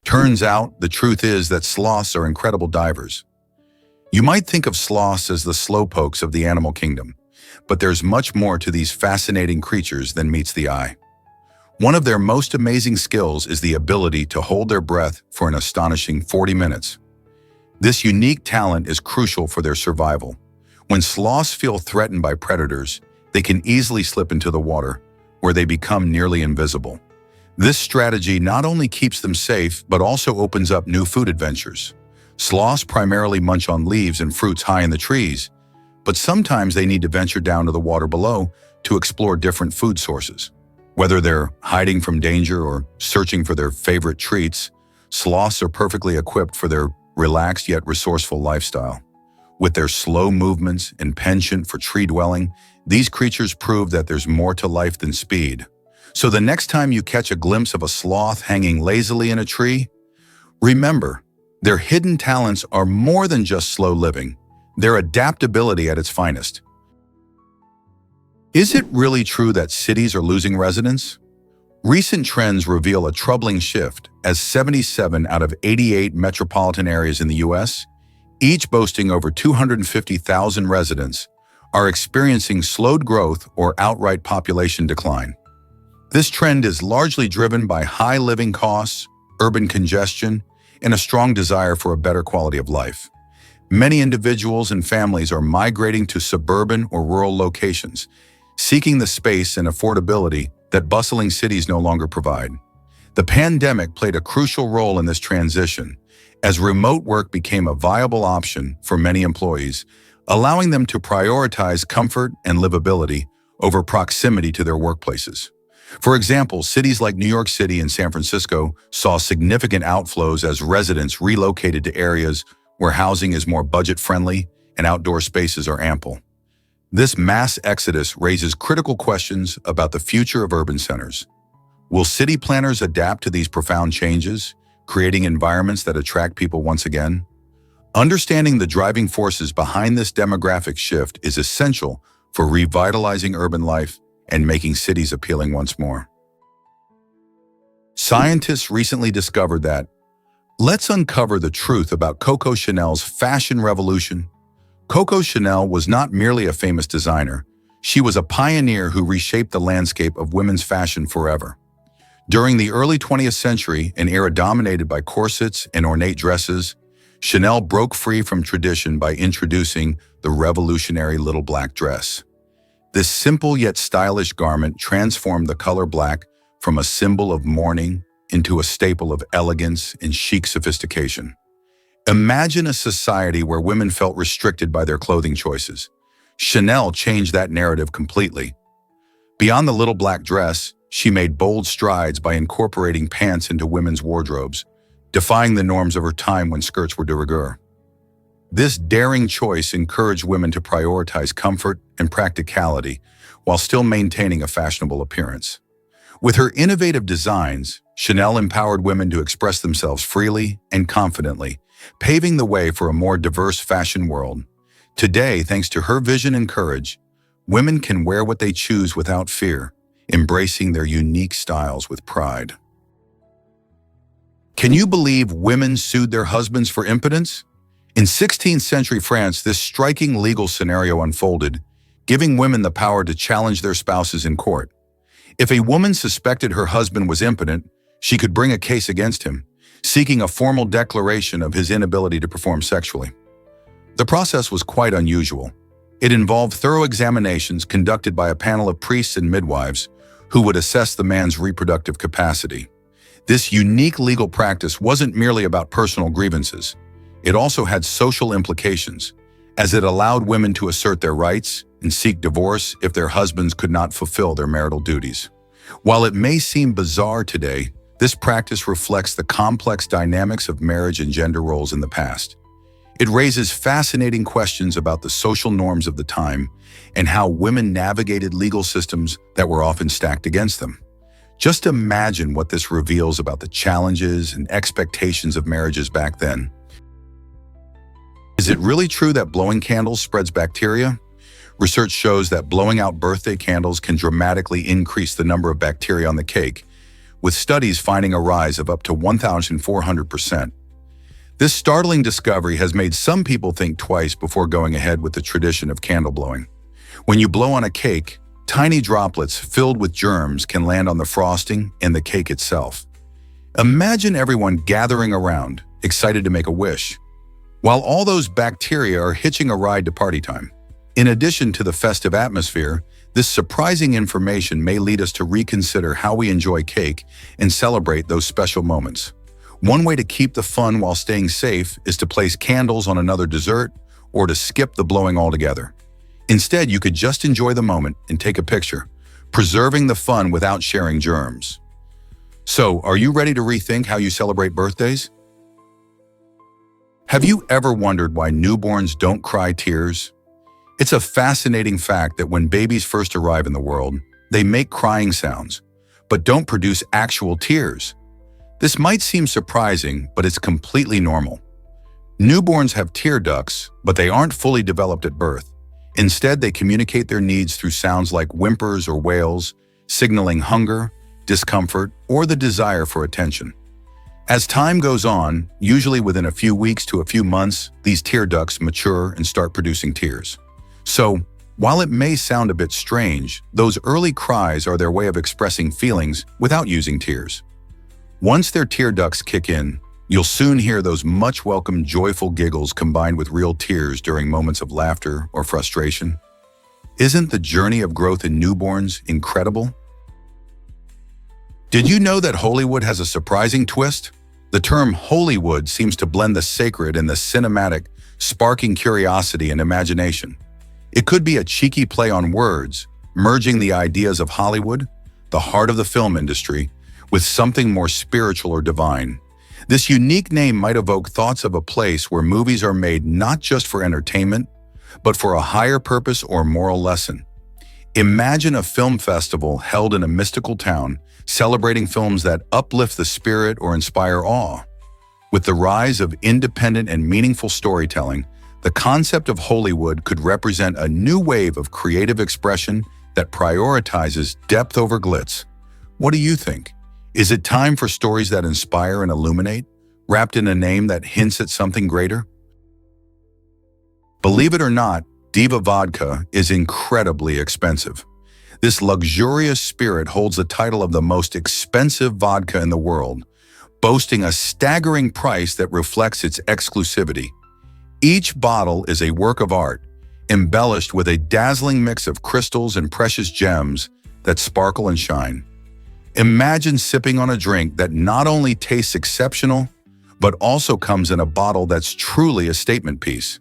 Turns out, the truth is that sloths are incredible divers. You might think of sloths as the slowpokes of the animal kingdom, but there's much more to these fascinating creatures than meets the eye. One of their most amazing skills is the ability to hold their breath for an astonishing 40 minutes. This unique talent is crucial for their survival. When sloths feel threatened by predators, they can easily slip into the water, where they become nearly invisible. This strategy not only keeps them safe, but also opens up new food adventures. Sloths primarily munch on leaves and fruits high in the trees, but sometimes they need to venture down to the water below to explore different food sources. Whether they're hiding from danger or searching for their favorite treats, sloths are perfectly equipped for their relaxed yet resourceful lifestyle. With their slow movements and penchant for tree dwelling, these creatures prove that there's more to life than speed. So the next time you catch a glimpse of a sloth hanging lazily in a tree, remember, their hidden talents are more than just slow living. They're adaptability at its finest. Is it really true that cities are losing residents? Recent trends reveal a troubling shift as 77 out of 88 metropolitan areas in the U.S., each boasting over 250,000 residents, are experiencing slowed growth or outright population decline. This trend is largely driven by high living costs, urban congestion, and a strong desire for a better quality of life. Many individuals and families are migrating to suburban or rural locations, seeking the space and affordability that bustling cities no longer provide. The pandemic played a crucial role in this transition, as remote work became a viable option for many employees, allowing them to prioritize comfort and livability over proximity to their workplaces. For example, cities like New York City and San Francisco saw significant outflows as residents relocated to areas where housing is more budget-friendly and outdoor spaces are ample. This mass exodus raises critical questions about the future of urban centers. Will city planners adapt to these profound changes, creating environments that attract people once again? Understanding the driving forces behind this demographic shift is essential for revitalizing urban life and making cities appealing once more. Scientists recently discovered that, let's uncover the truth about Coco Chanel's fashion revolution. Coco Chanel was not merely a famous designer, she was a pioneer who reshaped the landscape of women's fashion forever. During the early 20th century, an era dominated by corsets and ornate dresses, Chanel broke free from tradition by introducing the revolutionary little black dress. This simple yet stylish garment transformed the color black from a symbol of mourning into a staple of elegance and chic sophistication. Imagine a society where women felt restricted by their clothing choices. Chanel changed that narrative completely. Beyond the little black dress, she made bold strides by incorporating pants into women's wardrobes, defying the norms of her time when skirts were de rigueur. This daring choice encouraged women to prioritize comfort and practicality while still maintaining a fashionable appearance. With her innovative designs, Chanel empowered women to express themselves freely and confidently, paving the way for a more diverse fashion world. Today, thanks to her vision and courage, women can wear what they choose without fear, embracing their unique styles with pride. Can you believe women sued their husbands for impotence? In 16th century France, this striking legal scenario unfolded, giving women the power to challenge their spouses in court. If a woman suspected her husband was impotent, she could bring a case against him, seeking a formal declaration of his inability to perform sexually. The process was quite unusual. It involved thorough examinations conducted by a panel of priests and midwives who would assess the man's reproductive capacity. This unique legal practice wasn't merely about personal grievances. It also had social implications, as it allowed women to assert their rights and seek divorce if their husbands could not fulfill their marital duties. While it may seem bizarre today, this practice reflects the complex dynamics of marriage and gender roles in the past. It raises fascinating questions about the social norms of the time and how women navigated legal systems that were often stacked against them. Just imagine what this reveals about the challenges and expectations of marriages back then. Is it really true that blowing candles spreads bacteria? Research shows that blowing out birthday candles can dramatically increase the number of bacteria on the cake, with studies finding a rise of up to 1,400%. This startling discovery has made some people think twice before going ahead with the tradition of candle blowing. When you blow on a cake, tiny droplets filled with germs can land on the frosting and the cake itself. Imagine everyone gathering around, excited to make a wish, while all those bacteria are hitching a ride to party time. In addition to the festive atmosphere, this surprising information may lead us to reconsider how we enjoy cake and celebrate those special moments. One way to keep the fun while staying safe is to place candles on another dessert or to skip the blowing altogether. Instead, you could just enjoy the moment and take a picture, preserving the fun without sharing germs. So, are you ready to rethink how you celebrate birthdays? Have you ever wondered why newborns don't cry tears? It's a fascinating fact that when babies first arrive in the world, they make crying sounds, but don't produce actual tears. This might seem surprising, but it's completely normal. Newborns have tear ducts, but they aren't fully developed at birth. Instead, they communicate their needs through sounds like whimpers or wails, signaling hunger, discomfort, or the desire for attention. As time goes on, usually within a few weeks to a few months, these tear ducts mature and start producing tears. So, while it may sound a bit strange, those early cries are their way of expressing feelings without using tears. Once their tear ducts kick in, you'll soon hear those much welcome joyful giggles combined with real tears during moments of laughter or frustration. Isn't the journey of growth in newborns incredible? Did you know that Hollywood has a surprising twist? The term Hollywood seems to blend the sacred and the cinematic, sparking curiosity and imagination. It could be a cheeky play on words, merging the ideas of Hollywood, the heart of the film industry, with something more spiritual or divine. This unique name might evoke thoughts of a place where movies are made not just for entertainment, but for a higher purpose or moral lesson. Imagine a film festival held in a mystical town, celebrating films that uplift the spirit or inspire awe. With the rise of independent and meaningful storytelling, the concept of Hollywood could represent a new wave of creative expression that prioritizes depth over glitz. What do you think? Is it time for stories that inspire and illuminate, wrapped in a name that hints at something greater? Believe it or not, Diva Vodka is incredibly expensive. This luxurious spirit holds the title of the most expensive vodka in the world, boasting a staggering price that reflects its exclusivity. Each bottle is a work of art, embellished with a dazzling mix of crystals and precious gems that sparkle and shine. Imagine sipping on a drink that not only tastes exceptional, but also comes in a bottle that's truly a statement piece.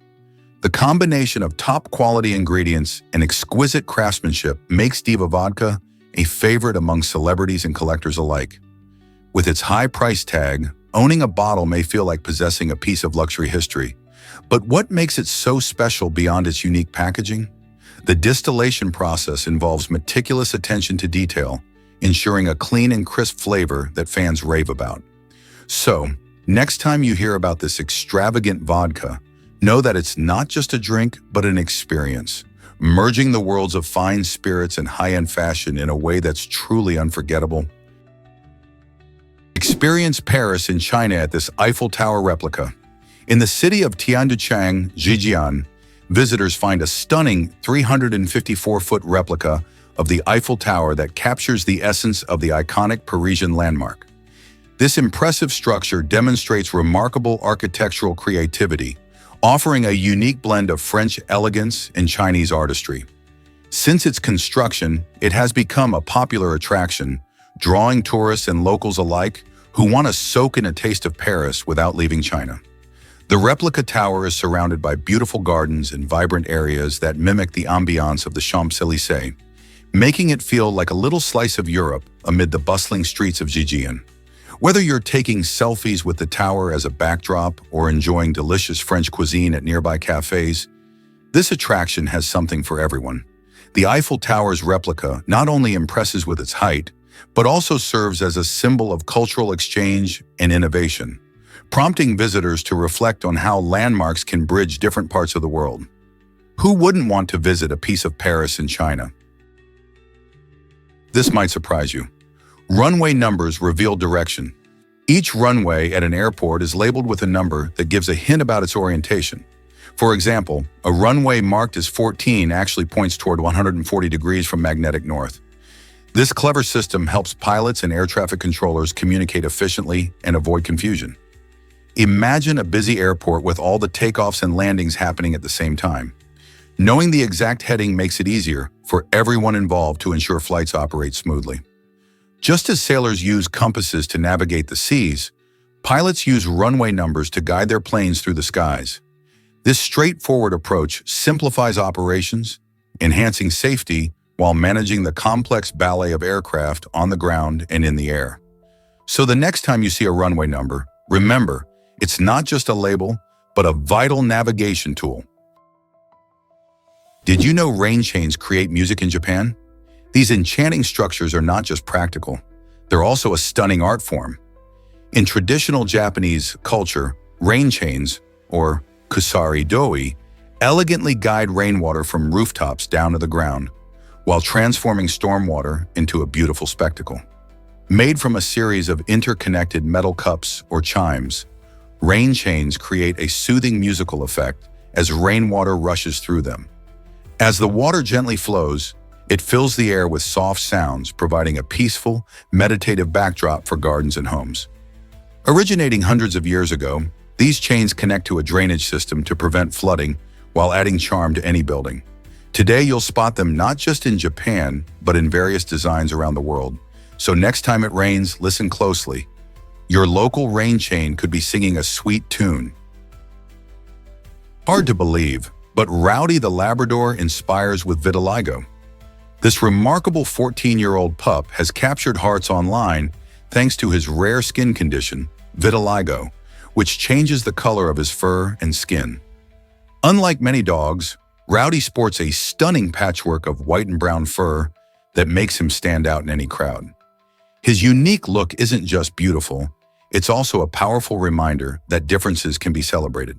The combination of top-quality ingredients and exquisite craftsmanship makes Diva Vodka a favorite among celebrities and collectors alike. With its high price tag, owning a bottle may feel like possessing a piece of luxury history. But what makes it so special beyond its unique packaging? The distillation process involves meticulous attention to detail, ensuring a clean and crisp flavor that fans rave about. So, next time you hear about this extravagant vodka, know that it's not just a drink, but an experience, merging the worlds of fine spirits and high-end fashion in a way that's truly unforgettable. Experience Paris in China at this Eiffel Tower replica. In the city of Tianduchang, Zhejiang, visitors find a stunning 354-foot replica of the Eiffel Tower that captures the essence of the iconic Parisian landmark. This impressive structure demonstrates remarkable architectural creativity, offering a unique blend of French elegance and Chinese artistry. Since its construction, it has become a popular attraction, drawing tourists and locals alike who want to soak in a taste of Paris without leaving China. The replica tower is surrounded by beautiful gardens and vibrant areas that mimic the ambiance of the Champs-Élysées, making it feel like a little slice of Europe amid the bustling streets of Zhejiang. Whether you're taking selfies with the tower as a backdrop or enjoying delicious French cuisine at nearby cafes, this attraction has something for everyone. The Eiffel Tower's replica not only impresses with its height, but also serves as a symbol of cultural exchange and innovation, prompting visitors to reflect on how landmarks can bridge different parts of the world. Who wouldn't want to visit a piece of Paris in China? This might surprise you. Runway numbers reveal direction. Each runway at an airport is labeled with a number that gives a hint about its orientation. For example, a runway marked as 14 actually points toward 140 degrees from magnetic north. This clever system helps pilots and air traffic controllers communicate efficiently and avoid confusion. Imagine a busy airport with all the takeoffs and landings happening at the same time. Knowing the exact heading makes it easier for everyone involved to ensure flights operate smoothly. Just as sailors use compasses to navigate the seas, pilots use runway numbers to guide their planes through the skies. This straightforward approach simplifies operations, enhancing safety while managing the complex ballet of aircraft on the ground and in the air. So the next time you see a runway number, remember, it's not just a label, but a vital navigation tool. Did you know rain chains create music in Japan? These enchanting structures are not just practical, they're also a stunning art form. In traditional Japanese culture, rain chains, or kusari doi, elegantly guide rainwater from rooftops down to the ground, while transforming stormwater into a beautiful spectacle. Made from a series of interconnected metal cups or chimes, rain chains create a soothing musical effect as rainwater rushes through them. As the water gently flows, it fills the air with soft sounds, providing a peaceful, meditative backdrop for gardens and homes. Originating hundreds of years ago, these chains connect to a drainage system to prevent flooding while adding charm to any building. Today, you'll spot them not just in Japan, but in various designs around the world. So next time it rains, listen closely. Your local rain chain could be singing a sweet tune. Hard to believe, but Rowdy the Labrador inspires with vitiligo. This remarkable 14-year-old pup has captured hearts online thanks to his rare skin condition, vitiligo, which changes the color of his fur and skin. Unlike many dogs, Rowdy sports a stunning patchwork of white and brown fur that makes him stand out in any crowd. His unique look isn't just beautiful, it's also a powerful reminder that differences can be celebrated.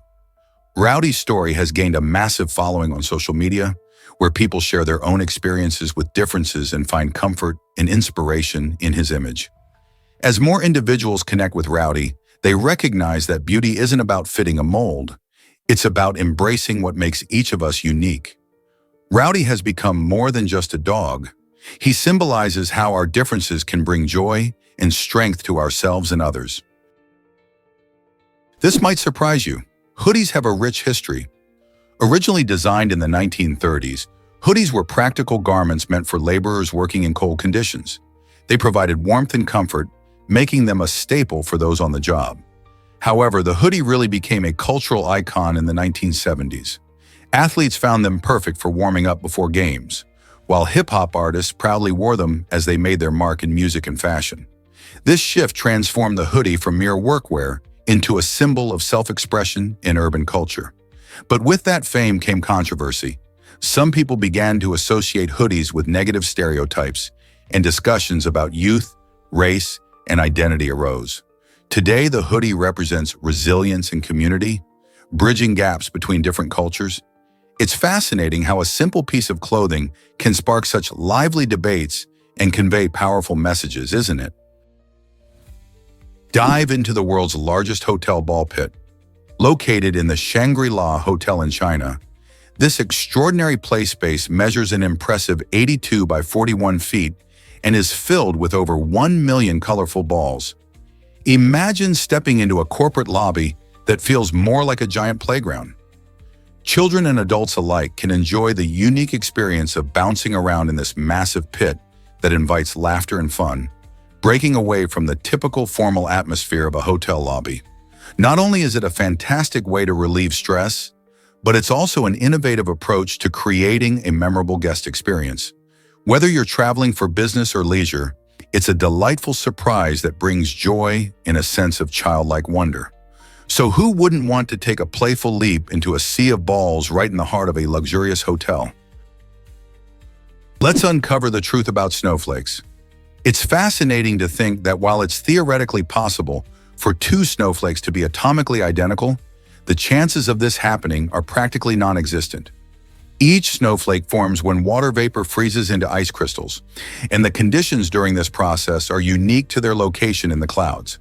Rowdy's story has gained a massive following on social media, where people share their own experiences with differences and find comfort and inspiration in his image. As more individuals connect with Rowdy, they recognize that beauty isn't about fitting a mold. It's about embracing what makes each of us unique. Rowdy has become more than just a dog. He symbolizes how our differences can bring joy and strength to ourselves and others. This might surprise you. Hoodies have a rich history. Originally designed in the 1930s, hoodies were practical garments meant for laborers working in cold conditions. They provided warmth and comfort, making them a staple for those on the job. However, the hoodie really became a cultural icon in the 1970s. Athletes found them perfect for warming up before games, while hip-hop artists proudly wore them as they made their mark in music and fashion. This shift transformed the hoodie from mere workwear into a symbol of self-expression in urban culture. But with that fame came controversy. Some people began to associate hoodies with negative stereotypes, and discussions about youth, race, and identity arose. Today, the hoodie represents resilience and community, bridging gaps between different cultures. It's fascinating how a simple piece of clothing can spark such lively debates and convey powerful messages, isn't it? Dive into the world's largest hotel ball pit. Located in the Shangri-La Hotel in China, this extraordinary play space measures an impressive 82 by 41 feet and is filled with over 1 million colorful balls. Imagine stepping into a corporate lobby that feels more like a giant playground. Children and adults alike can enjoy the unique experience of bouncing around in this massive pit that invites laughter and fun, breaking away from the typical formal atmosphere of a hotel lobby. Not only is it a fantastic way to relieve stress, but it's also an innovative approach to creating a memorable guest experience. Whether you're traveling for business or leisure, it's a delightful surprise that brings joy and a sense of childlike wonder. So who wouldn't want to take a playful leap into a sea of balls right in the heart of a luxurious hotel? Let's uncover the truth about snowflakes. It's fascinating to think that while it's theoretically possible for two snowflakes to be atomically identical, the chances of this happening are practically non-existent. Each snowflake forms when water vapor freezes into ice crystals, and the conditions during this process are unique to their location in the clouds.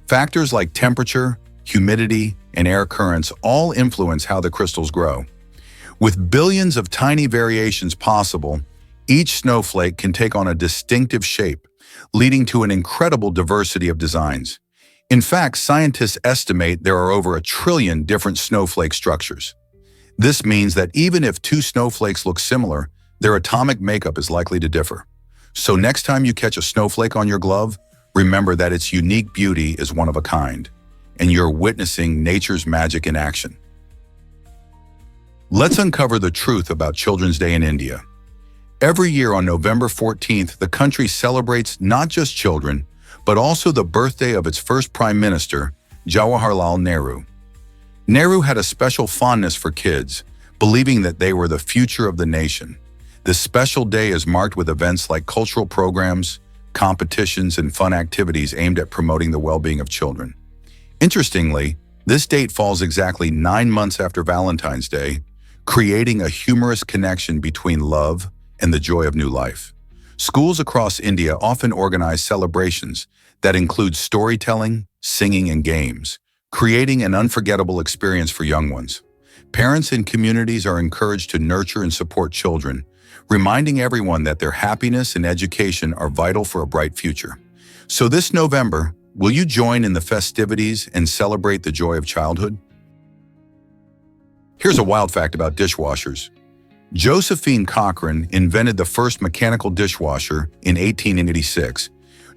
Factors like temperature, humidity, and air currents all influence how the crystals grow. With billions of tiny variations possible, each snowflake can take on a distinctive shape, leading to an incredible diversity of designs. In fact, scientists estimate there are over 1 trillion different snowflake structures. This means that even if two snowflakes look similar, their atomic makeup is likely to differ. So next time you catch a snowflake on your glove, remember that its unique beauty is one of a kind, and you're witnessing nature's magic in action. Let's uncover the truth about Children's Day in India. Every year on November 14th, the country celebrates not just children, but also the birthday of its first Prime Minister, Jawaharlal Nehru. Nehru had a special fondness for kids, believing that they were the future of the nation. This special day is marked with events like cultural programs, competitions, and fun activities aimed at promoting the well-being of children. Interestingly, this date falls exactly 9 months after Valentine's Day, creating a humorous connection between love and the joy of new life. Schools across India often organize celebrations that include storytelling, singing, and games, creating an unforgettable experience for young ones. Parents and communities are encouraged to nurture and support children, reminding everyone that their happiness and education are vital for a bright future. So this November, will you join in the festivities and celebrate the joy of childhood? Here's a wild fact about dishwashers. Josephine Cochrane invented the first mechanical dishwasher in 1886,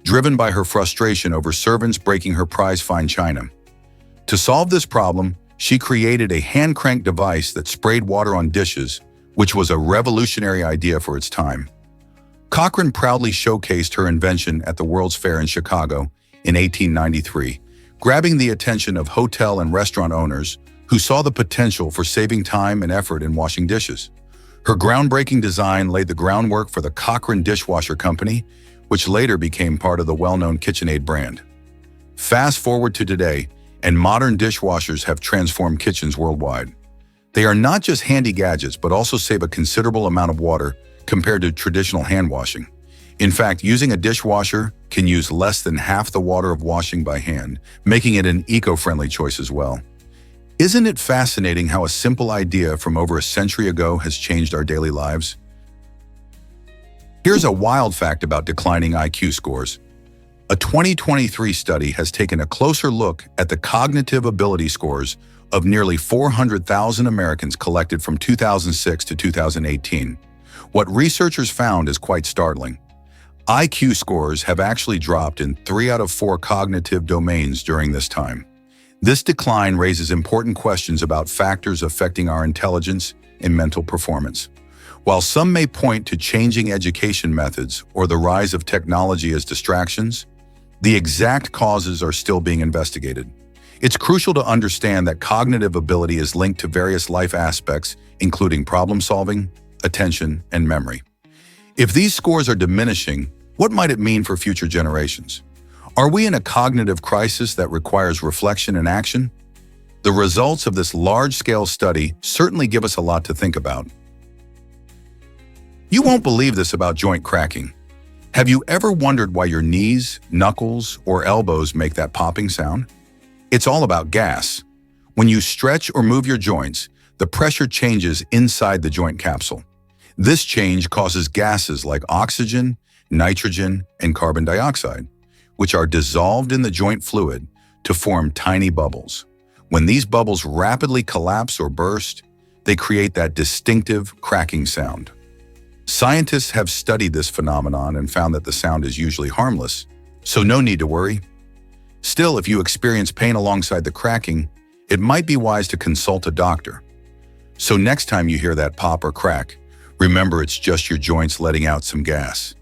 driven by her frustration over servants breaking her prize fine china. To solve this problem, she created a hand-crank device that sprayed water on dishes, which was a revolutionary idea for its time. Cochrane proudly showcased her invention at the World's Fair in Chicago in 1893, grabbing the attention of hotel and restaurant owners who saw the potential for saving time and effort in washing dishes. Her groundbreaking design laid the groundwork for the Cochrane Dishwasher Company, which later became part of the well-known KitchenAid brand. Fast forward to today, and modern dishwashers have transformed kitchens worldwide. They are not just handy gadgets, but also save a considerable amount of water compared to traditional hand washing. In fact, using a dishwasher can use less than half the water of washing by hand, making it an eco-friendly choice as well. Isn't it fascinating how a simple idea from over a century ago has changed our daily lives? Here's a wild fact about declining IQ scores. A 2023 study has taken a closer look at the cognitive ability scores of nearly 400,000 Americans collected from 2006 to 2018. What researchers found is quite startling. IQ scores have actually dropped in 3 out of 4 cognitive domains during this time. This decline raises important questions about factors affecting our intelligence and mental performance. While some may point to changing education methods or the rise of technology as distractions, the exact causes are still being investigated. It's crucial to understand that cognitive ability is linked to various life aspects, including problem solving, attention, and memory. If these scores are diminishing, what might it mean for future generations? Are we in a cognitive crisis that requires reflection and action? The results of this large-scale study certainly give us a lot to think about. You won't believe this about joint cracking. Have you ever wondered why your knees, knuckles, or elbows make that popping sound? It's all about gas. When you stretch or move your joints, the pressure changes inside the joint capsule. This change causes gases like oxygen, nitrogen, and carbon dioxide, which are dissolved in the joint fluid to form tiny bubbles. When these bubbles rapidly collapse or burst, they create that distinctive cracking sound. Scientists have studied this phenomenon and found that the sound is usually harmless, so no need to worry. Still, if you experience pain alongside the cracking, it might be wise to consult a doctor. So next time you hear that pop or crack, remember it's just your joints letting out some gas.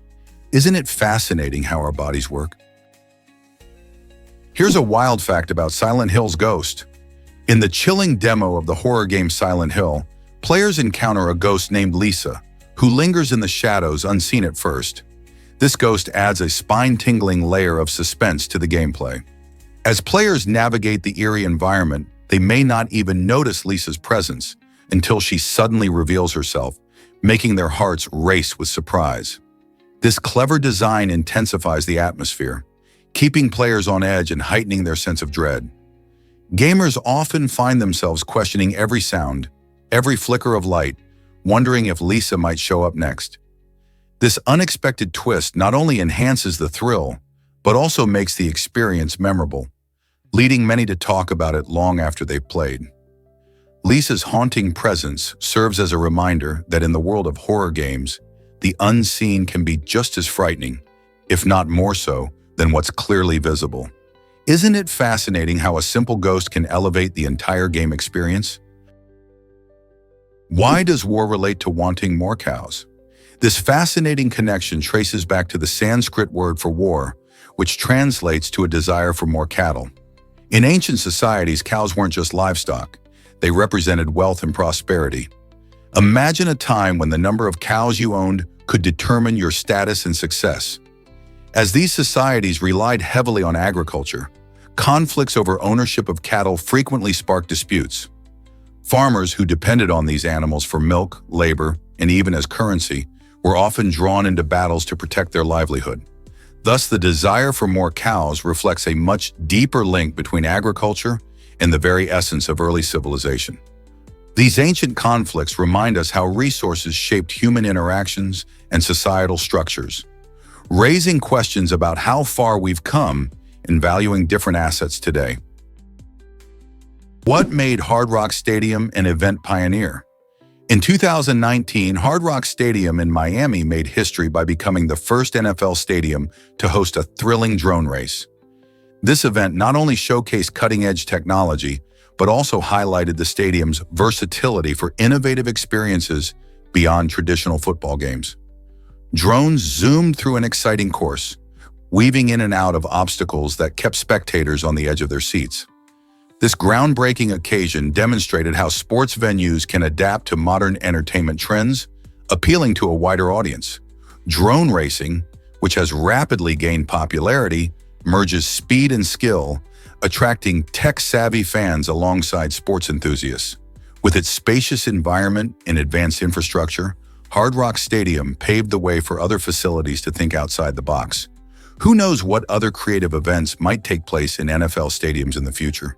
Isn't it fascinating how our bodies work? Here's a wild fact about Silent Hill's ghost. In the chilling demo of the horror game Silent Hill, players encounter a ghost named Lisa, who lingers in the shadows unseen at first. This ghost adds a spine-tingling layer of suspense to the gameplay. As players navigate the eerie environment, they may not even notice Lisa's presence, until she suddenly reveals herself, making their hearts race with surprise. This clever design intensifies the atmosphere, keeping players on edge and heightening their sense of dread. Gamers often find themselves questioning every sound, every flicker of light, wondering if Lisa might show up next. This unexpected twist not only enhances the thrill, but also makes the experience memorable, leading many to talk about it long after they've played. Lisa's haunting presence serves as a reminder that in the world of horror games, the unseen can be just as frightening, if not more so, than what's clearly visible. Isn't it fascinating how a simple ghost can elevate the entire game experience? Why does war relate to wanting more cows? This fascinating connection traces back to the Sanskrit word for war, which translates to a desire for more cattle. In ancient societies, cows weren't just livestock. They represented wealth and prosperity. Imagine a time when the number of cows you owned could determine your status and success. As these societies relied heavily on agriculture, conflicts over ownership of cattle frequently sparked disputes. Farmers who depended on these animals for milk, labor, and even as currency were often drawn into battles to protect their livelihood. Thus, the desire for more cows reflects a much deeper link between agriculture and the very essence of early civilization. These ancient conflicts remind us how resources shaped human interactions and societal structures, raising questions about how far we've come in valuing different assets today. What made Hard Rock Stadium an event pioneer? In 2019, Hard Rock Stadium in Miami made history by becoming the first NFL stadium to host a thrilling drone race. This event not only showcased cutting-edge technology, but also highlighted the stadium's versatility for innovative experiences beyond traditional football games. Drones zoomed through an exciting course, weaving in and out of obstacles that kept spectators on the edge of their seats. This groundbreaking occasion demonstrated how sports venues can adapt to modern entertainment trends, appealing to a wider audience. Drone racing, which has rapidly gained popularity, merges speed and skill, attracting tech-savvy fans alongside sports enthusiasts. With its spacious environment and advanced infrastructure, Hard Rock Stadium paved the way for other facilities to think outside the box. Who knows what other creative events might take place in NFL stadiums in the future?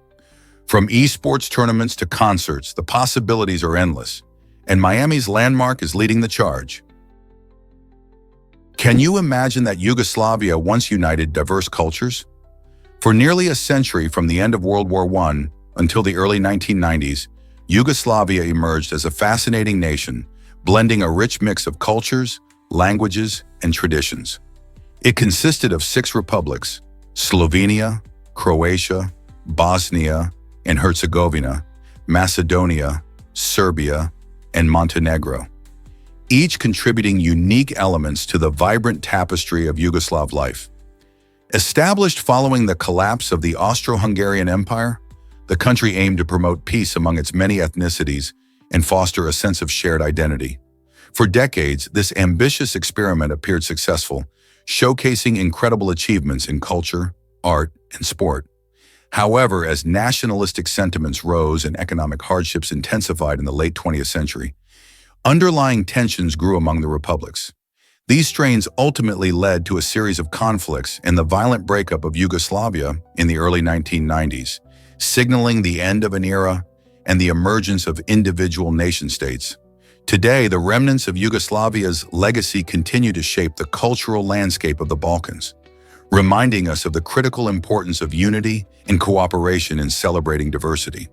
From esports tournaments to concerts, the possibilities are endless, and Miami's landmark is leading the charge. Can you imagine that Yugoslavia once united diverse cultures? For nearly a century, from the end of World War I until the early 1990s, Yugoslavia emerged as a fascinating nation, blending a rich mix of cultures, languages, and traditions. It consisted of 6 republics: Slovenia, Croatia, Bosnia and Herzegovina, Macedonia, Serbia, and Montenegro, each contributing unique elements to the vibrant tapestry of Yugoslav life. Established following the collapse of the Austro-Hungarian Empire, the country aimed to promote peace among its many ethnicities and foster a sense of shared identity. For decades, this ambitious experiment appeared successful, showcasing incredible achievements in culture, art, and sport. However, as nationalistic sentiments rose and economic hardships intensified in the late 20th century, underlying tensions grew among the republics. These strains ultimately led to a series of conflicts and the violent breakup of Yugoslavia in the early 1990s, signaling the end of an era and the emergence of individual nation-states. Today, the remnants of Yugoslavia's legacy continue to shape the cultural landscape of the Balkans, reminding us of the critical importance of unity and cooperation in celebrating diversity.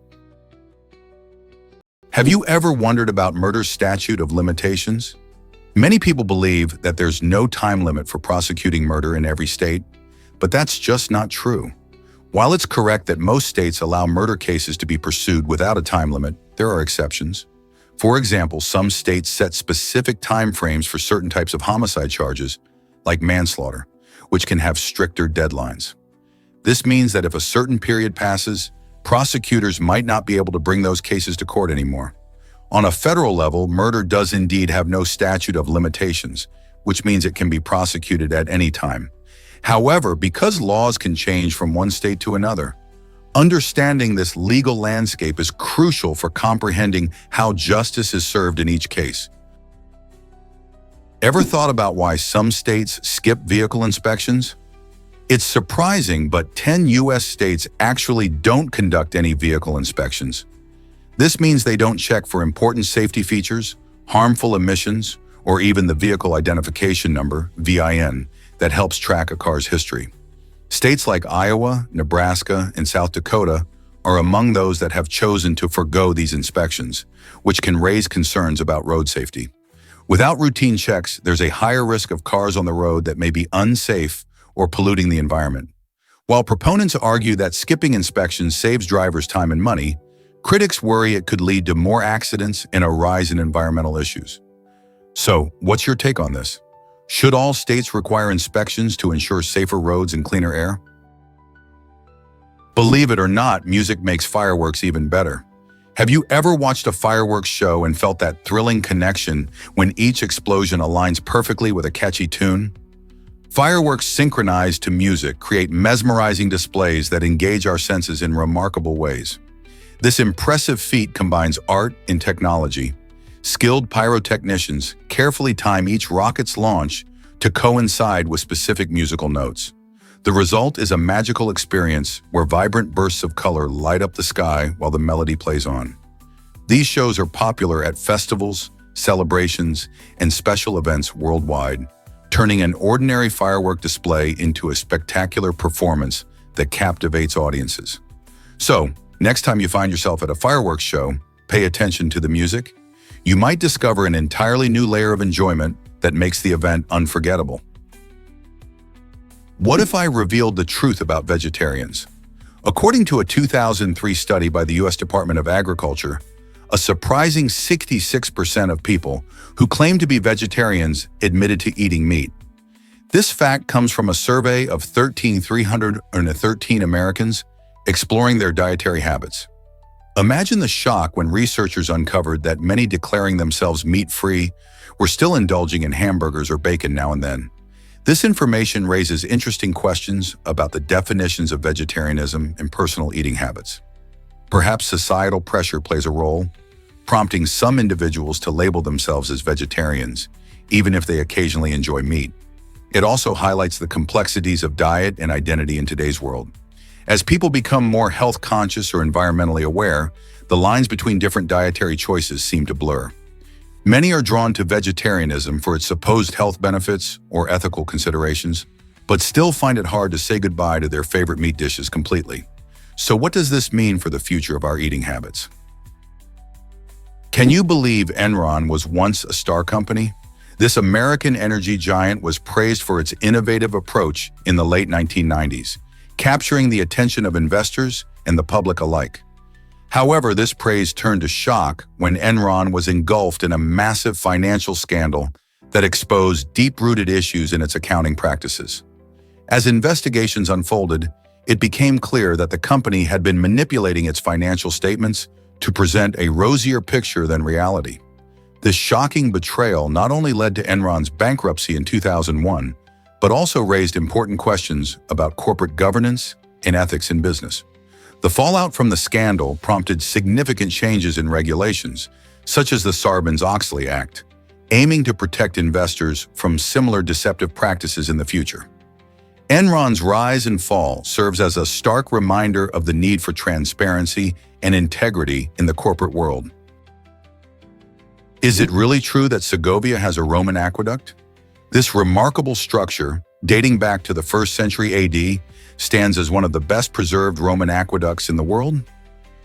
Have you ever wondered about murder's statute of limitations? Many people believe that there's no time limit for prosecuting murder in every state, but that's just not true. While it's correct that most states allow murder cases to be pursued without a time limit, there are exceptions. For example, some states set specific time frames for certain types of homicide charges, like manslaughter, which can have stricter deadlines. This means that if a certain period passes, prosecutors might not be able to bring those cases to court anymore. On a federal level, murder does indeed have no statute of limitations, which means it can be prosecuted at any time. However, because laws can change from one state to another, Understanding this legal landscape is crucial for comprehending how justice is served in each case. Ever thought about why some states skip vehicle inspections? It's surprising, but 10 U.S. states actually don't conduct any vehicle inspections. This means they don't check for important safety features, harmful emissions, or even the vehicle identification number, VIN, that helps track a car's history. States like Iowa, Nebraska, and South Dakota are among those that have chosen to forgo these inspections, which can raise concerns about road safety. Without routine checks, there's a higher risk of cars on the road that may be unsafe or polluting the environment. While proponents argue that skipping inspections saves drivers time and money, critics worry it could lead to more accidents and a rise in environmental issues. So, what's your take on this? Should all states require inspections to ensure safer roads and cleaner air? Believe it or not, music makes fireworks even better. Have you ever watched a fireworks show and felt that thrilling connection when each explosion aligns perfectly with a catchy tune? Fireworks synchronized to music create mesmerizing displays that engage our senses in remarkable ways. This impressive feat combines art and technology. Skilled pyrotechnicians carefully time each rocket's launch to coincide with specific musical notes. The result is a magical experience where vibrant bursts of color light up the sky while the melody plays on. These shows are popular at festivals, celebrations, and special events worldwide, turning an ordinary firework display into a spectacular performance that captivates audiences. So, next time you find yourself at a fireworks show, pay attention to the music. You might discover an entirely new layer of enjoyment that makes the event unforgettable. What if I revealed the truth about vegetarians? According to a 2003 study by the U.S. Department of Agriculture, a surprising 66% of people who claim to be vegetarians admitted to eating meat. This fact comes from a survey of 13,313 Americans exploring their dietary habits. Imagine the shock when researchers uncovered that many declaring themselves meat-free were still indulging in hamburgers or bacon now and then. This information raises interesting questions about the definitions of vegetarianism and personal eating habits. Perhaps societal pressure plays a role, prompting some individuals to label themselves as vegetarians, even if they occasionally enjoy meat. It also highlights the complexities of diet and identity in today's world. As people become more health conscious or environmentally aware, the lines between different dietary choices seem to blur. Many are drawn to vegetarianism for its supposed health benefits or ethical considerations, but still find it hard to say goodbye to their favorite meat dishes completely. So what does this mean for the future of our eating habits? Can you believe Enron was once a star company? This American energy giant was praised for its innovative approach in the late 1990s, capturing the attention of investors and the public alike. However, this praise turned to shock when Enron was engulfed in a massive financial scandal that exposed deep-rooted issues in its accounting practices. As investigations unfolded, it became clear that the company had been manipulating its financial statements to present a rosier picture than reality. This shocking betrayal not only led to Enron's bankruptcy in 2001, but also raised important questions about corporate governance and ethics in business. The fallout from the scandal prompted significant changes in regulations, such as the Sarbanes-Oxley Act, aiming to protect investors from similar deceptive practices in the future. Enron's rise and fall serves as a stark reminder of the need for transparency and integrity in the corporate world. Is it really true that Segovia has a Roman aqueduct? This remarkable structure, dating back to the 1st century AD, stands as one of the best preserved Roman aqueducts in the world.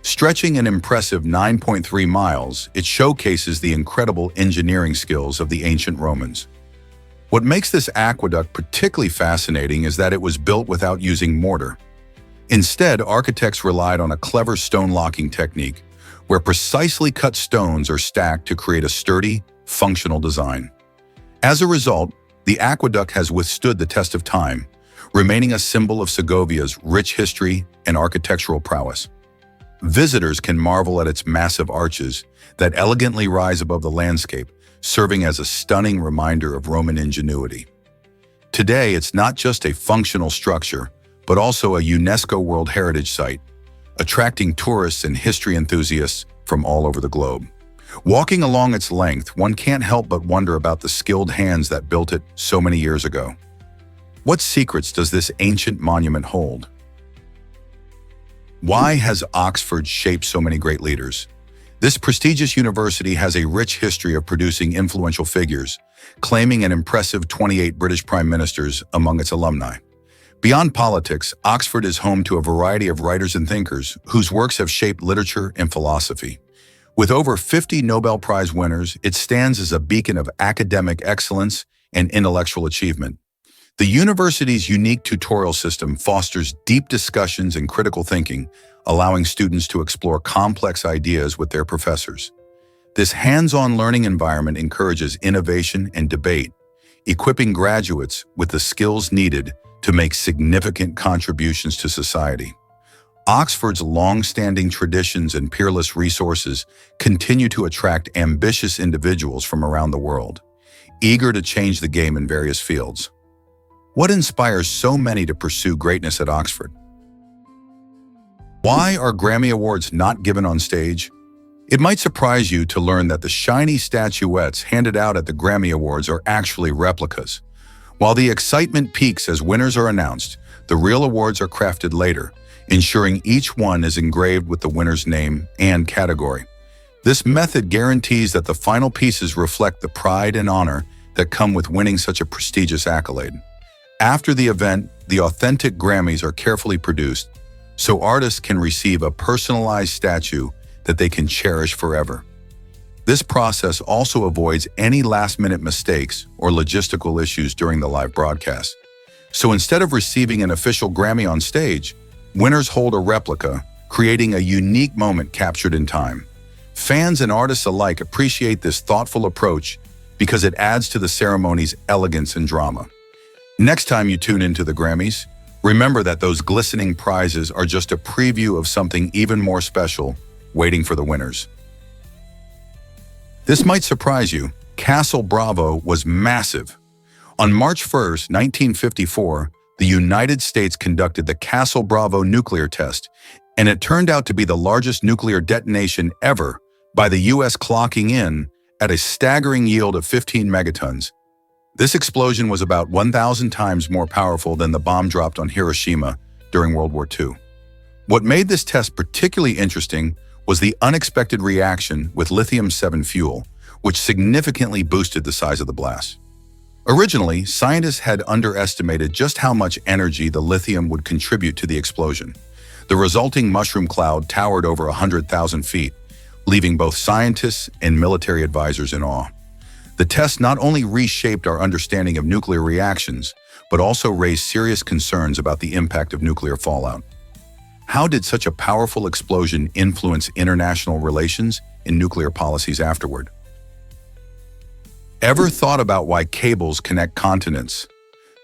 Stretching an impressive 9.3 miles, it showcases the incredible engineering skills of the ancient Romans. What makes this aqueduct particularly fascinating is that it was built without using mortar. Instead, architects relied on a clever stone locking technique, where precisely cut stones are stacked to create a sturdy, functional design. As a result, the aqueduct has withstood the test of time, remaining a symbol of Segovia's rich history and architectural prowess. Visitors can marvel at its massive arches that elegantly rise above the landscape, serving as a stunning reminder of Roman ingenuity. Today, it's not just a functional structure, but also a UNESCO World Heritage Site, attracting tourists and history enthusiasts from all over the globe. Walking along its length, one can't help but wonder about the skilled hands that built it so many years ago. What secrets does this ancient monument hold? Why has Oxford shaped so many great leaders? This prestigious university has a rich history of producing influential figures, claiming an impressive 28 British prime ministers among its alumni. Beyond politics, Oxford is home to a variety of writers and thinkers whose works have shaped literature and philosophy. With over 50 Nobel Prize winners, it stands as a beacon of academic excellence and intellectual achievement. The university's unique tutorial system fosters deep discussions and critical thinking, allowing students to explore complex ideas with their professors. This hands-on learning environment encourages innovation and debate, equipping graduates with the skills needed to make significant contributions to society. Oxford's long-standing traditions and peerless resources continue to attract ambitious individuals from around the world, eager to change the game in various fields. What inspires so many to pursue greatness at Oxford? Why are Grammy Awards not given on stage? It might surprise you to learn that the shiny statuettes handed out at the Grammy Awards are actually replicas. While the excitement peaks as winners are announced, the real awards are crafted later, ensuring each one is engraved with the winner's name and category. This method guarantees that the final pieces reflect the pride and honor that come with winning such a prestigious accolade. After the event, the authentic Grammys are carefully produced, so artists can receive a personalized statue that they can cherish forever. This process also avoids any last-minute mistakes or logistical issues during the live broadcast. So instead of receiving an official Grammy on stage, winners hold a replica, creating a unique moment captured in time. Fans and artists alike appreciate this thoughtful approach because it adds to the ceremony's elegance and drama. Next time you tune into the Grammys, remember that those glistening prizes are just a preview of something even more special waiting for the winners. This might surprise you. Castle Bravo was massive. On March 1st, 1954, the United States conducted the Castle Bravo nuclear test, and it turned out to be the largest nuclear detonation ever, by the U.S. clocking in at a staggering yield of 15 megatons. This explosion was about 1,000 times more powerful than the bomb dropped on Hiroshima during World War II. What made this test particularly interesting was the unexpected reaction with lithium-7 fuel, which significantly boosted the size of the blast. Originally, scientists had underestimated just how much energy the lithium would contribute to the explosion. The resulting mushroom cloud towered over 100,000 feet, leaving both scientists and military advisors in awe. The test not only reshaped our understanding of nuclear reactions, but also raised serious concerns about the impact of nuclear fallout. How did such a powerful explosion influence international relations and nuclear policies afterward? Ever thought about why cables connect continents?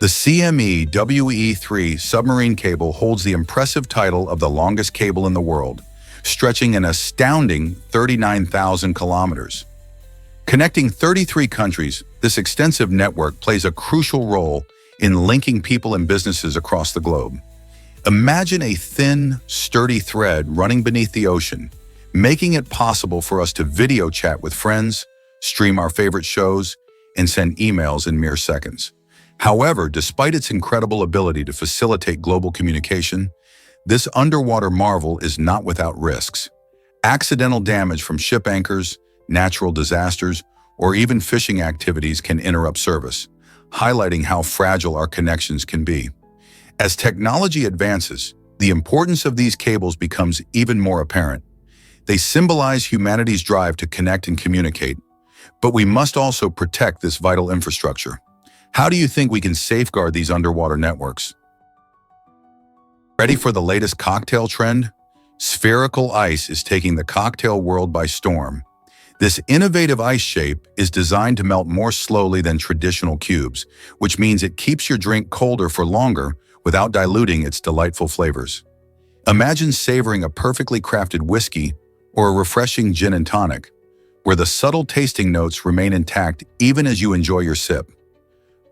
The CME WE3 submarine cable holds the impressive title of the longest cable in the world, stretching an astounding 39,000 kilometers. Connecting 33 countries, this extensive network plays a crucial role in linking people and businesses across the globe. Imagine a thin, sturdy thread running beneath the ocean, making it possible for us to video chat with friends, stream our favorite shows, and send emails in mere seconds. However, despite its incredible ability to facilitate global communication, this underwater marvel is not without risks. Accidental damage from ship anchors, natural disasters, or even fishing activities can interrupt service, highlighting how fragile our connections can be. As technology advances, the importance of these cables becomes even more apparent. They symbolize humanity's drive to connect and communicate, but we must also protect this vital infrastructure. How do you think we can safeguard these underwater networks? Ready for the latest cocktail trend? Spherical ice is taking the cocktail world by storm. This innovative ice shape is designed to melt more slowly than traditional cubes, which means it keeps your drink colder for longer without diluting its delightful flavors. Imagine savoring a perfectly crafted whiskey or a refreshing gin and tonic, where the subtle tasting notes remain intact even as you enjoy your sip.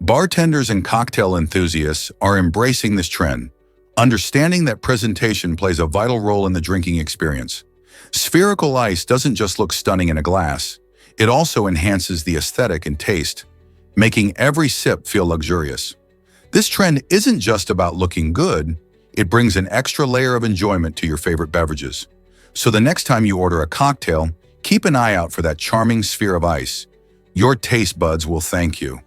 Bartenders and cocktail enthusiasts are embracing this trend, Understanding that presentation plays a vital role in the drinking experience. Spherical ice doesn't just look stunning in a glass, it also enhances the aesthetic and taste, making every sip feel luxurious. This trend isn't just about looking good, it brings an extra layer of enjoyment to your favorite beverages. So the next time you order a cocktail, keep an eye out for that charming sphere of ice. Your taste buds will thank you.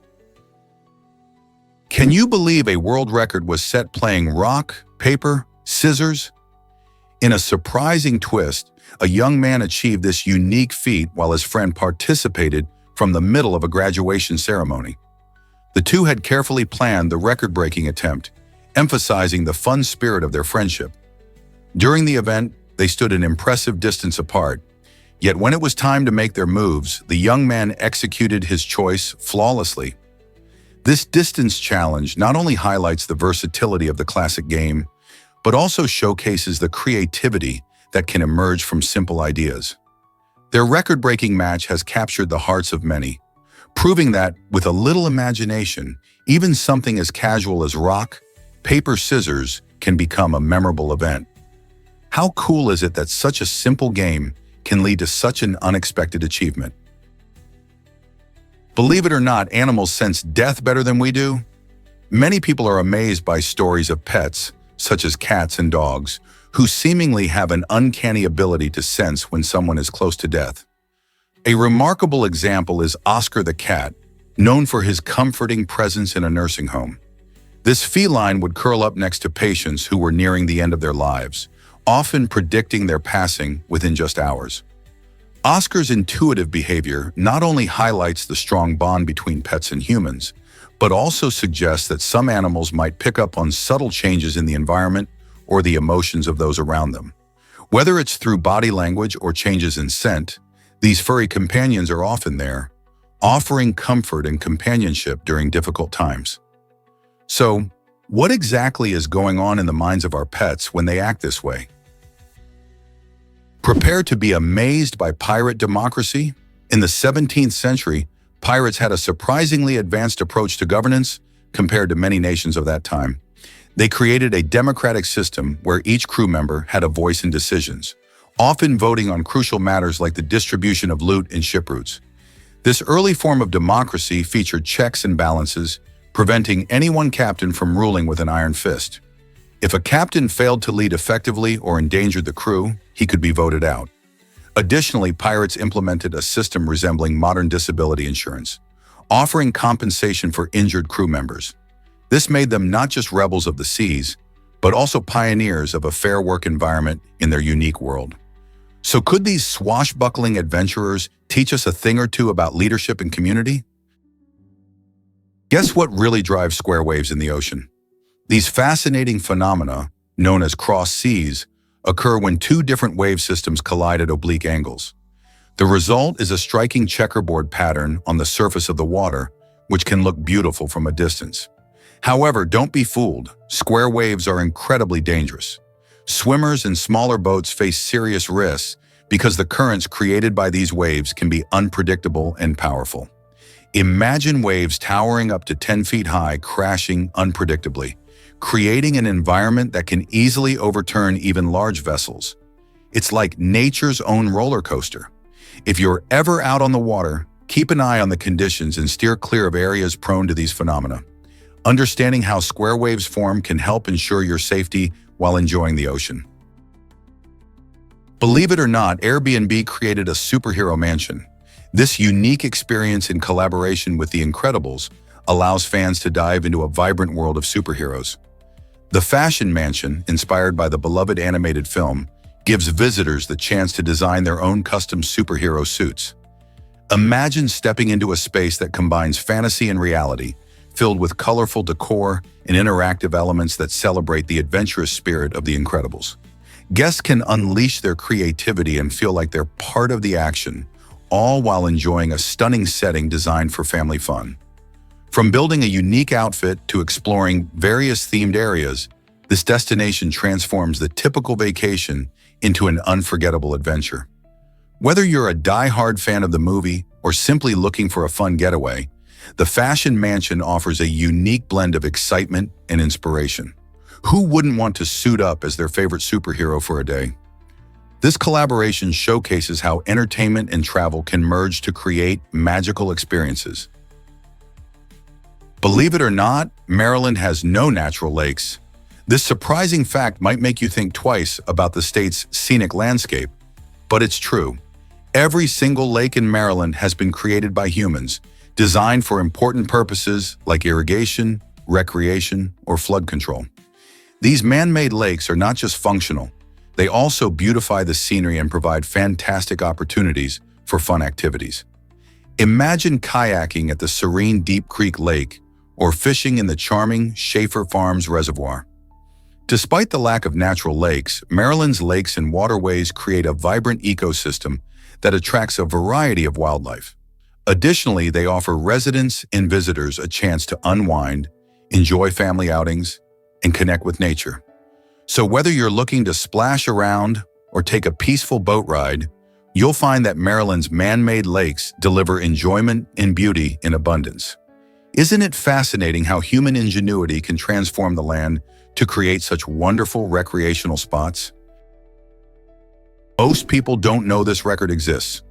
Can you believe a world record was set playing rock, paper, scissors? In a surprising twist, a young man achieved this unique feat while his friend participated from the middle of a graduation ceremony. The two had carefully planned the record-breaking attempt, emphasizing the fun spirit of their friendship. During the event, they stood an impressive distance apart, yet when it was time to make their moves, the young man executed his choice flawlessly. This distance challenge not only highlights the versatility of the classic game, but also showcases the creativity that can emerge from simple ideas. Their record-breaking match has captured the hearts of many, proving that, with a little imagination, even something as casual as rock, paper, scissors can become a memorable event. How cool is it that such a simple game can lead to such an unexpected achievement? Believe it or not, animals sense death better than we do. Many people are amazed by stories of pets, such as cats and dogs, who seemingly have an uncanny ability to sense when someone is close to death. A remarkable example is Oscar the cat, known for his comforting presence in a nursing home. This feline would curl up next to patients who were nearing the end of their lives, often predicting their passing within just hours. Oscar's intuitive behavior not only highlights the strong bond between pets and humans, but also suggests that some animals might pick up on subtle changes in the environment or the emotions of those around them. Whether it's through body language or changes in scent, these furry companions are often there, offering comfort and companionship during difficult times. So, what exactly is going on in the minds of our pets when they act this way? Prepare to be amazed by pirate democracy. In the 17th century, pirates had a surprisingly advanced approach to governance compared to many nations of that time. They created a democratic system where each crew member had a voice in decisions, often voting on crucial matters like the distribution of loot and ship routes. This early form of democracy featured checks and balances, preventing any one captain from ruling with an iron fist. If a captain failed to lead effectively or endangered the crew, he could be voted out. Additionally, pirates implemented a system resembling modern disability insurance, offering compensation for injured crew members. This made them not just rebels of the seas, but also pioneers of a fair work environment in their unique world. So could these swashbuckling adventurers teach us a thing or two about leadership and community? Guess what really drives square waves in the ocean? These fascinating phenomena, known as cross seas, occur when two different wave systems collide at oblique angles. The result is a striking checkerboard pattern on the surface of the water, which can look beautiful from a distance. However, don't be fooled. Square waves are incredibly dangerous. Swimmers and smaller boats face serious risks because the currents created by these waves can be unpredictable and powerful. Imagine waves towering up to 10 feet high crashing unpredictably, creating an environment that can easily overturn even large vessels. It's like nature's own roller coaster. If you're ever out on the water, keep an eye on the conditions and steer clear of areas prone to these phenomena. Understanding how square waves form can help ensure your safety while enjoying the ocean. Believe it or not, Airbnb created a superhero mansion. This unique experience in collaboration with The Incredibles allows fans to dive into a vibrant world of superheroes. The Fashion Mansion, inspired by the beloved animated film, gives visitors the chance to design their own custom superhero suits. Imagine stepping into a space that combines fantasy and reality, filled with colorful decor and interactive elements that celebrate the adventurous spirit of The Incredibles. Guests can unleash their creativity and feel like they're part of the action, all while enjoying a stunning setting designed for family fun. From building a unique outfit to exploring various themed areas, this destination transforms the typical vacation into an unforgettable adventure. Whether you're a die-hard fan of the movie or simply looking for a fun getaway, the Fashion Mansion offers a unique blend of excitement and inspiration. Who wouldn't want to suit up as their favorite superhero for a day? This collaboration showcases how entertainment and travel can merge to create magical experiences. Believe it or not, Maryland has no natural lakes. This surprising fact might make you think twice about the state's scenic landscape, but it's true. Every single lake in Maryland has been created by humans, designed for important purposes like irrigation, recreation, or flood control. These man-made lakes are not just functional, they also beautify the scenery and provide fantastic opportunities for fun activities. Imagine kayaking at the serene Deep Creek Lake or fishing in the charming Schaefer Farms Reservoir. Despite the lack of natural lakes, Maryland's lakes and waterways create a vibrant ecosystem that attracts a variety of wildlife. Additionally, they offer residents and visitors a chance to unwind, enjoy family outings, and connect with nature. So whether you're looking to splash around or take a peaceful boat ride, you'll find that Maryland's man-made lakes deliver enjoyment and beauty in abundance. Isn't it fascinating how human ingenuity can transform the land to create such wonderful recreational spots? Most people don't know this record exists.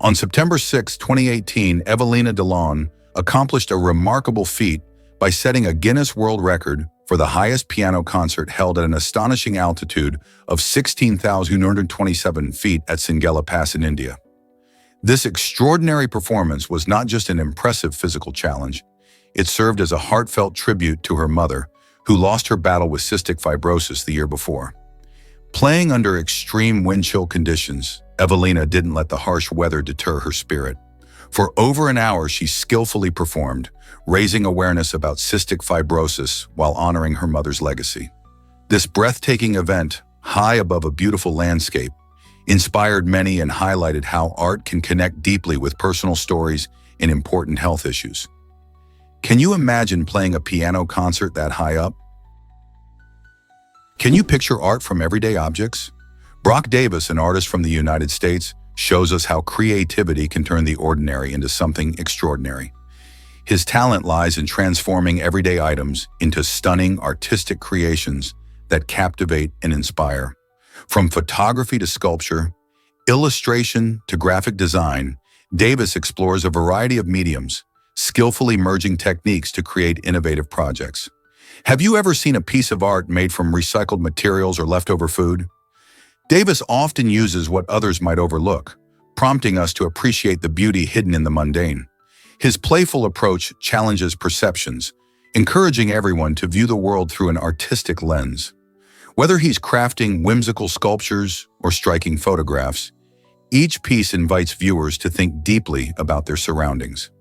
On September 6, 2018, Evelina DeLon accomplished a remarkable feat by setting a Guinness World Record for the highest piano concert held at an astonishing altitude of 16,227 feet at Singela Pass in India. This extraordinary performance was not just an impressive physical challenge, it served as a heartfelt tribute to her mother, who lost her battle with cystic fibrosis the year before. Playing under extreme wind chill conditions, Evelina didn't let the harsh weather deter her spirit. For over an hour, she skillfully performed, raising awareness about cystic fibrosis while honoring her mother's legacy. This breathtaking event, high above a beautiful landscape, inspired many and highlighted how art can connect deeply with personal stories and important health issues. Can you imagine playing a piano concert that high up? Can you picture art from everyday objects? Brock Davis, an artist from the United States, shows us how creativity can turn the ordinary into something extraordinary. His talent lies in transforming everyday items into stunning artistic creations that captivate and inspire. From photography to sculpture, illustration to graphic design, Davis explores a variety of mediums, skillfully merging techniques to create innovative projects. Have you ever seen a piece of art made from recycled materials or leftover food? Davis often uses what others might overlook, prompting us to appreciate the beauty hidden in the mundane. His playful approach challenges perceptions, encouraging everyone to view the world through an artistic lens. Whether he's crafting whimsical sculptures or striking photographs, each piece invites viewers to think deeply about their surroundings.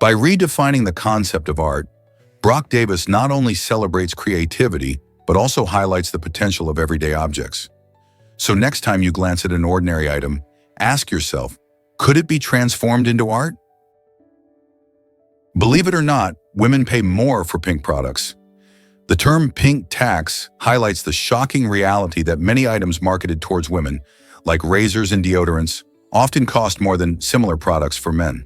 By redefining the concept of art, Brock Davis not only celebrates creativity, but also highlights the potential of everyday objects. So next time you glance at an ordinary item, ask yourself, could it be transformed into art? Believe it or not, women pay more for pink products. The term pink tax highlights the shocking reality that many items marketed towards women, like razors and deodorants, often cost more than similar products for men.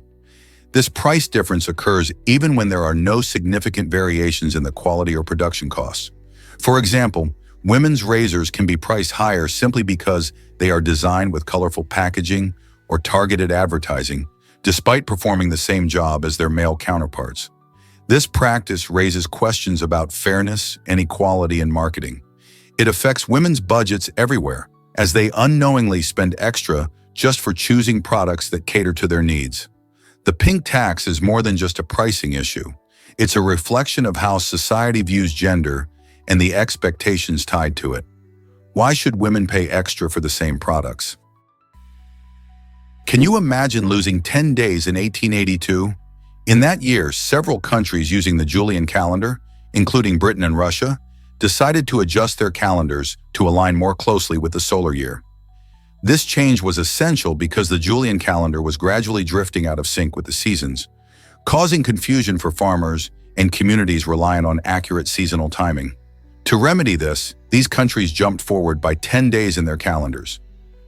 This price difference occurs even when there are no significant variations in the quality or production costs. For example, women's razors can be priced higher simply because they are designed with colorful packaging or targeted advertising, despite performing the same job as their male counterparts. This practice raises questions about fairness and equality in marketing. It affects women's budgets everywhere, as they unknowingly spend extra just for choosing products that cater to their needs. The pink tax is more than just a pricing issue. It's a reflection of how society views gender and the expectations tied to it. Why should women pay extra for the same products? Can you imagine losing 10 days in 1882? In that year, several countries using the Julian calendar, including Britain and Russia, decided to adjust their calendars to align more closely with the solar year. This change was essential because the Julian calendar was gradually drifting out of sync with the seasons, causing confusion for farmers and communities reliant on accurate seasonal timing. To remedy this, these countries jumped forward by 10 days in their calendars.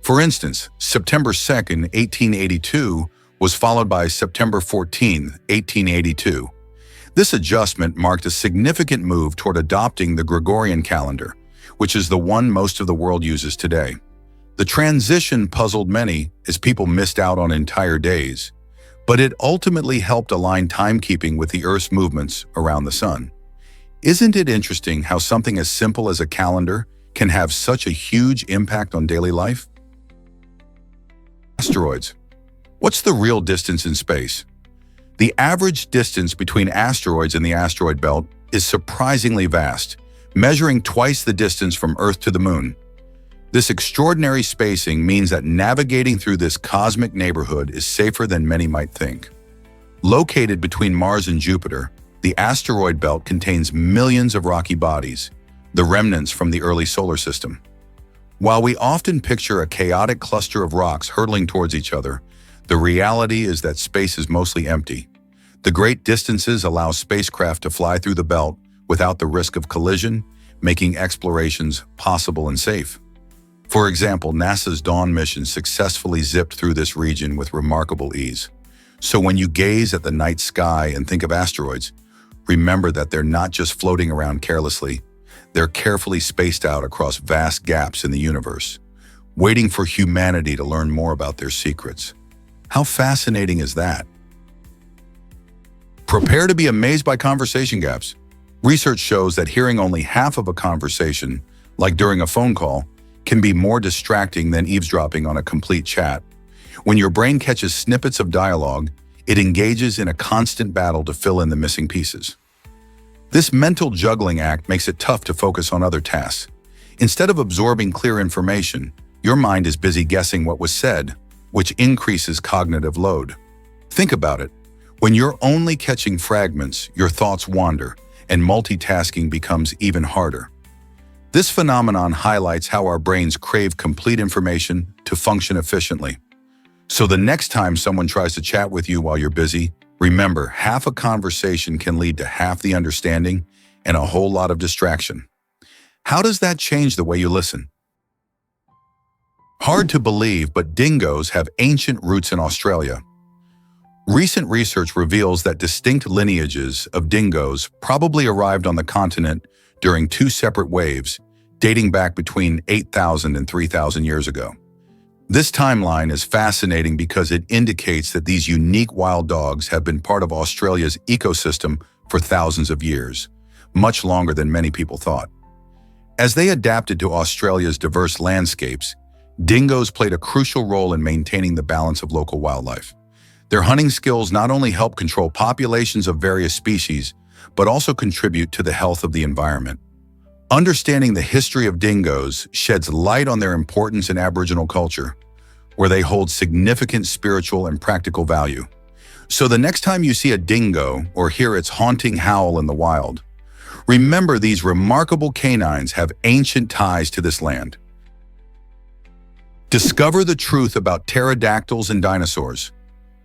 For instance, September 2, 1882 was followed by September 14, 1882. This adjustment marked a significant move toward adopting the Gregorian calendar, which is the one most of the world uses today. The transition puzzled many as people missed out on entire days, but it ultimately helped align timekeeping with the Earth's movements around the sun. Isn't it interesting how something as simple as a calendar can have such a huge impact on daily life? Asteroids. What's the real distance in space? The average distance between asteroids in the asteroid belt is surprisingly vast, measuring twice the distance from Earth to the Moon. This extraordinary spacing means that navigating through this cosmic neighborhood is safer than many might think. Located between Mars and Jupiter, the asteroid belt contains millions of rocky bodies, the remnants from the early solar system. While we often picture a chaotic cluster of rocks hurtling towards each other, the reality is that space is mostly empty. The great distances allow spacecraft to fly through the belt without the risk of collision, making explorations possible and safe. For example, NASA's Dawn mission successfully zipped through this region with remarkable ease. So when you gaze at the night sky and think of asteroids, remember that they're not just floating around carelessly. They're carefully spaced out across vast gaps in the universe, waiting for humanity to learn more about their secrets. How fascinating is that? Prepare to be amazed by conversation gaps. Research shows that hearing only half of a conversation, like during a phone call, can be more distracting than eavesdropping on a complete chat. When your brain catches snippets of dialogue, it engages in a constant battle to fill in the missing pieces. This mental juggling act makes it tough to focus on other tasks. Instead of absorbing clear information, your mind is busy guessing what was said, which increases cognitive load. Think about it. When you're only catching fragments, your thoughts wander, and multitasking becomes even harder. This phenomenon highlights how our brains crave complete information to function efficiently. So the next time someone tries to chat with you while you're busy, remember, half a conversation can lead to half the understanding and a whole lot of distraction. How does that change the way you listen? Hard to believe, but dingoes have ancient roots in Australia. Recent research reveals that distinct lineages of dingoes probably arrived on the continent during two separate waves, dating back between 8,000 and 3,000 years ago. This timeline is fascinating because it indicates that these unique wild dogs have been part of Australia's ecosystem for thousands of years, much longer than many people thought. As they adapted to Australia's diverse landscapes, dingoes played a crucial role in maintaining the balance of local wildlife. Their hunting skills not only help control populations of various species, but also contribute to the health of the environment. Understanding the history of dingoes sheds light on their importance in Aboriginal culture, where they hold significant spiritual and practical value. So the next time you see a dingo or hear its haunting howl in the wild, remember these remarkable canines have ancient ties to this land. Discover the truth about pterodactyls and dinosaurs.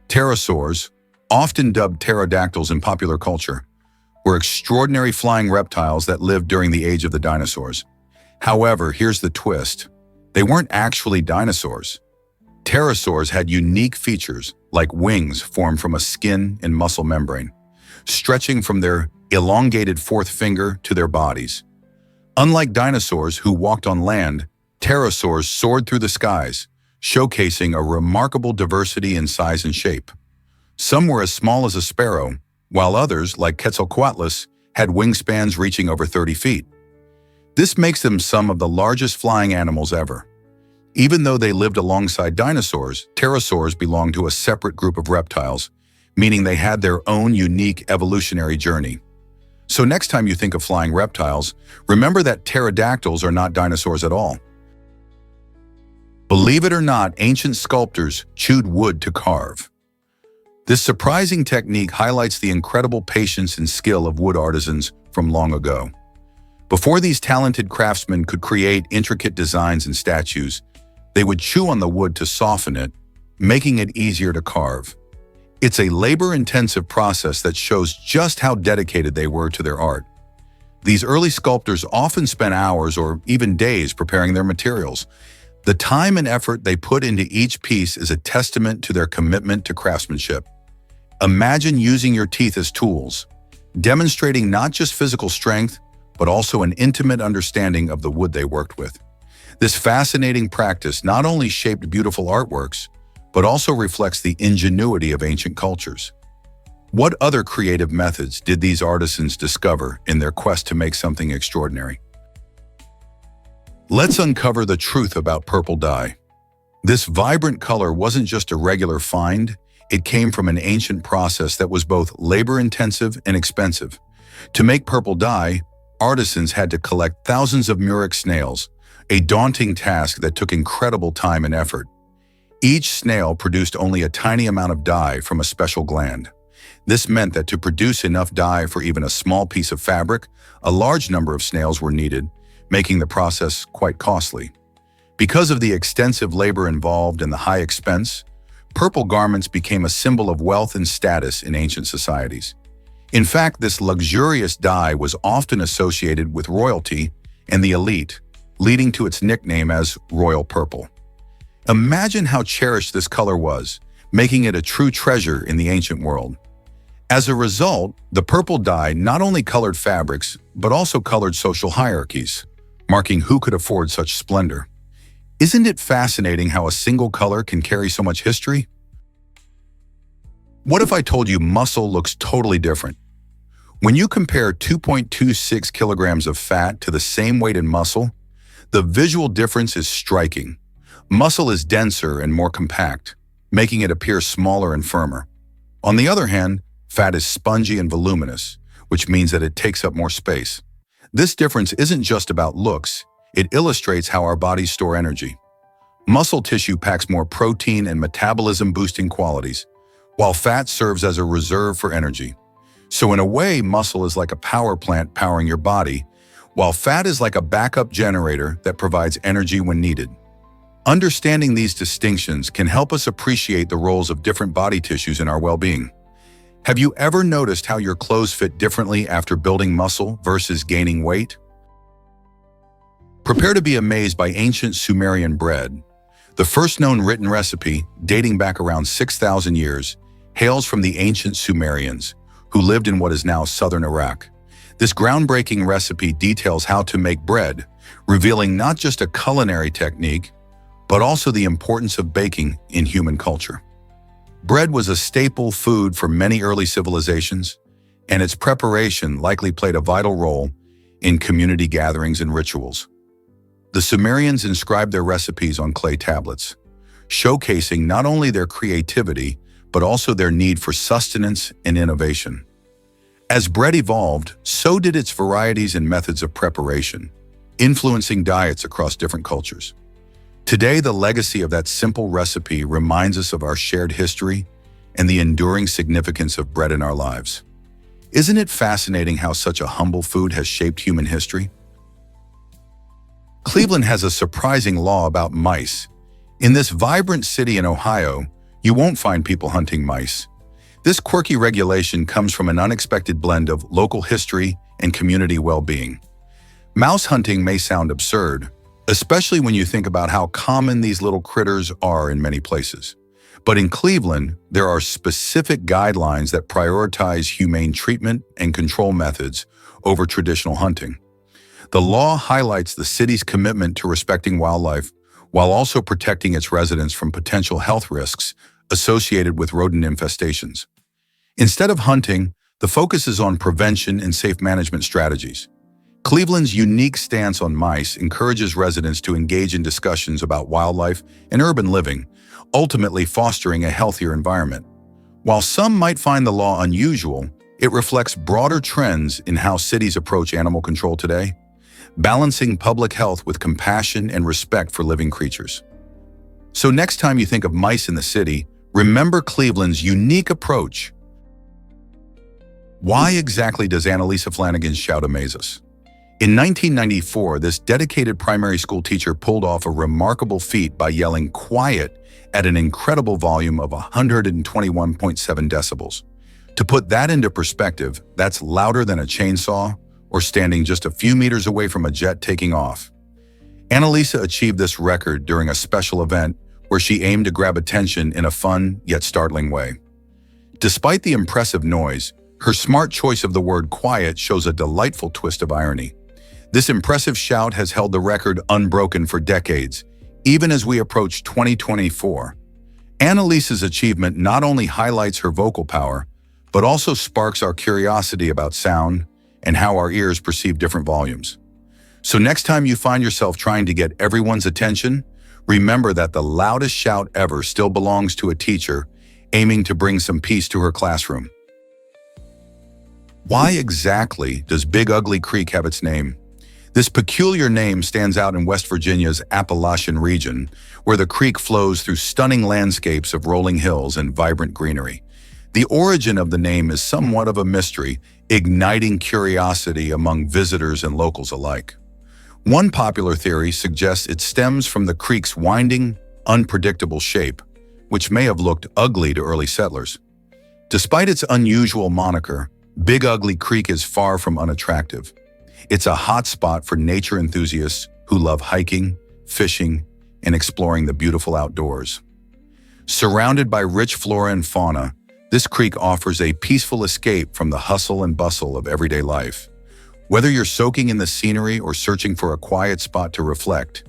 Pterosaurs, often dubbed pterodactyls in popular culture, were extraordinary flying reptiles that lived during the age of the dinosaurs. However, here's the twist. They weren't actually dinosaurs. Pterosaurs had unique features, like wings formed from a skin and muscle membrane, stretching from their elongated fourth finger to their bodies. Unlike dinosaurs who walked on land, pterosaurs soared through the skies, showcasing a remarkable diversity in size and shape. Some were as small as a sparrow, while others, like Quetzalcoatlus, had wingspans reaching over 30 feet. This makes them some of the largest flying animals ever. Even though they lived alongside dinosaurs, pterosaurs belonged to a separate group of reptiles, meaning they had their own unique evolutionary journey. So next time you think of flying reptiles, remember that pterodactyls are not dinosaurs at all. Believe it or not, ancient sculptors chewed wood to carve. This surprising technique highlights the incredible patience and skill of wood artisans from long ago. Before these talented craftsmen could create intricate designs and statues, they would chew on the wood to soften it, making it easier to carve. It's a labor-intensive process that shows just how dedicated they were to their art. These early sculptors often spent hours or even days preparing their materials. The time and effort they put into each piece is a testament to their commitment to craftsmanship. Imagine using your teeth as tools, demonstrating not just physical strength, but also an intimate understanding of the wood they worked with. This fascinating practice not only shaped beautiful artworks, but also reflects the ingenuity of ancient cultures. What other creative methods did these artisans discover in their quest to make something extraordinary? Let's uncover the truth about purple dye. This vibrant color wasn't just a regular find, it came from an ancient process that was both labor-intensive and expensive. To make purple dye, artisans had to collect thousands of murex snails, a daunting task that took incredible time and effort. Each snail produced only a tiny amount of dye from a special gland. This meant that to produce enough dye for even a small piece of fabric, a large number of snails were needed, making the process quite costly. Because of the extensive labor involved and the high expense, purple garments became a symbol of wealth and status in ancient societies. In fact, this luxurious dye was often associated with royalty and the elite, leading to its nickname as royal purple. Imagine how cherished this color was, making it a true treasure in the ancient world. As a result, the purple dye not only colored fabrics, but also colored social hierarchies, marking who could afford such splendor. Isn't it fascinating how a single color can carry so much history? What if I told you muscle looks totally different? When you compare 2.26 kilograms of fat to the same weight in muscle, the visual difference is striking. Muscle is denser and more compact, making it appear smaller and firmer. On the other hand, fat is spongy and voluminous, which means that it takes up more space. This difference isn't just about looks, it illustrates how our bodies store energy. Muscle tissue packs more protein and metabolism-boosting qualities, while fat serves as a reserve for energy. So in a way, muscle is like a power plant powering your body, while fat is like a backup generator that provides energy when needed. Understanding these distinctions can help us appreciate the roles of different body tissues in our well-being. Have you ever noticed how your clothes fit differently after building muscle versus gaining weight? Prepare to be amazed by ancient Sumerian bread. The first known written recipe, dating back around 6,000 years, hails from the ancient Sumerians, who lived in what is now southern Iraq. This groundbreaking recipe details how to make bread, revealing not just a culinary technique, but also the importance of baking in human culture. Bread was a staple food for many early civilizations, and its preparation likely played a vital role in community gatherings and rituals. The Sumerians inscribed their recipes on clay tablets, showcasing not only their creativity, but also their need for sustenance and innovation. As bread evolved, so did its varieties and methods of preparation, influencing diets across different cultures. Today, the legacy of that simple recipe reminds us of our shared history and the enduring significance of bread in our lives. Isn't it fascinating how such a humble food has shaped human history? Cleveland has a surprising law about mice. In this vibrant city in Ohio, you won't find people hunting mice. This quirky regulation comes from an unexpected blend of local history and community well-being. Mouse hunting may sound absurd, especially when you think about how common these little critters are in many places. But in Cleveland, there are specific guidelines that prioritize humane treatment and control methods over traditional hunting. The law highlights the city's commitment to respecting wildlife while also protecting its residents from potential health risks associated with rodent infestations. Instead of hunting, the focus is on prevention and safe management strategies. Cleveland's unique stance on mice encourages residents to engage in discussions about wildlife and urban living, ultimately fostering a healthier environment. While some might find the law unusual, it reflects broader trends in how cities approach animal control today, balancing public health with compassion and respect for living creatures. So next time you think of mice in the city, remember Cleveland's unique approach. Why exactly does Annalisa Flanagan's shout amaze us? In 1994, this dedicated primary school teacher pulled off a remarkable feat by yelling "quiet" at an incredible volume of 121.7 decibels. To put that into perspective, that's louder than a chainsaw or standing just a few meters away from a jet taking off. Annalisa achieved this record during a special event where she aimed to grab attention in a fun yet startling way. Despite the impressive noise, Her smart choice of the word quiet shows a delightful twist of irony. This impressive shout has held the record unbroken for decades, even as we approach 2024. Annalise's achievement not only highlights her vocal power, but also sparks our curiosity about sound and how our ears perceive different volumes. So next time you find yourself trying to get everyone's attention, remember that the loudest shout ever still belongs to a teacher aiming to bring some peace to her classroom. Why exactly does Big Ugly Creek have its name? This peculiar name stands out in West Virginia's Appalachian region, where the creek flows through stunning landscapes of rolling hills and vibrant greenery. The origin of the name is somewhat of a mystery, igniting curiosity among visitors and locals alike. One popular theory suggests it stems from the creek's winding, unpredictable shape, which may have looked ugly to early settlers. Despite its unusual moniker, Big Ugly Creek is far from unattractive. It's a hot spot for nature enthusiasts who love hiking, fishing, and exploring the beautiful outdoors. Surrounded by rich flora and fauna, this creek offers a peaceful escape from the hustle and bustle of everyday life. Whether you're soaking in the scenery or searching for a quiet spot to reflect,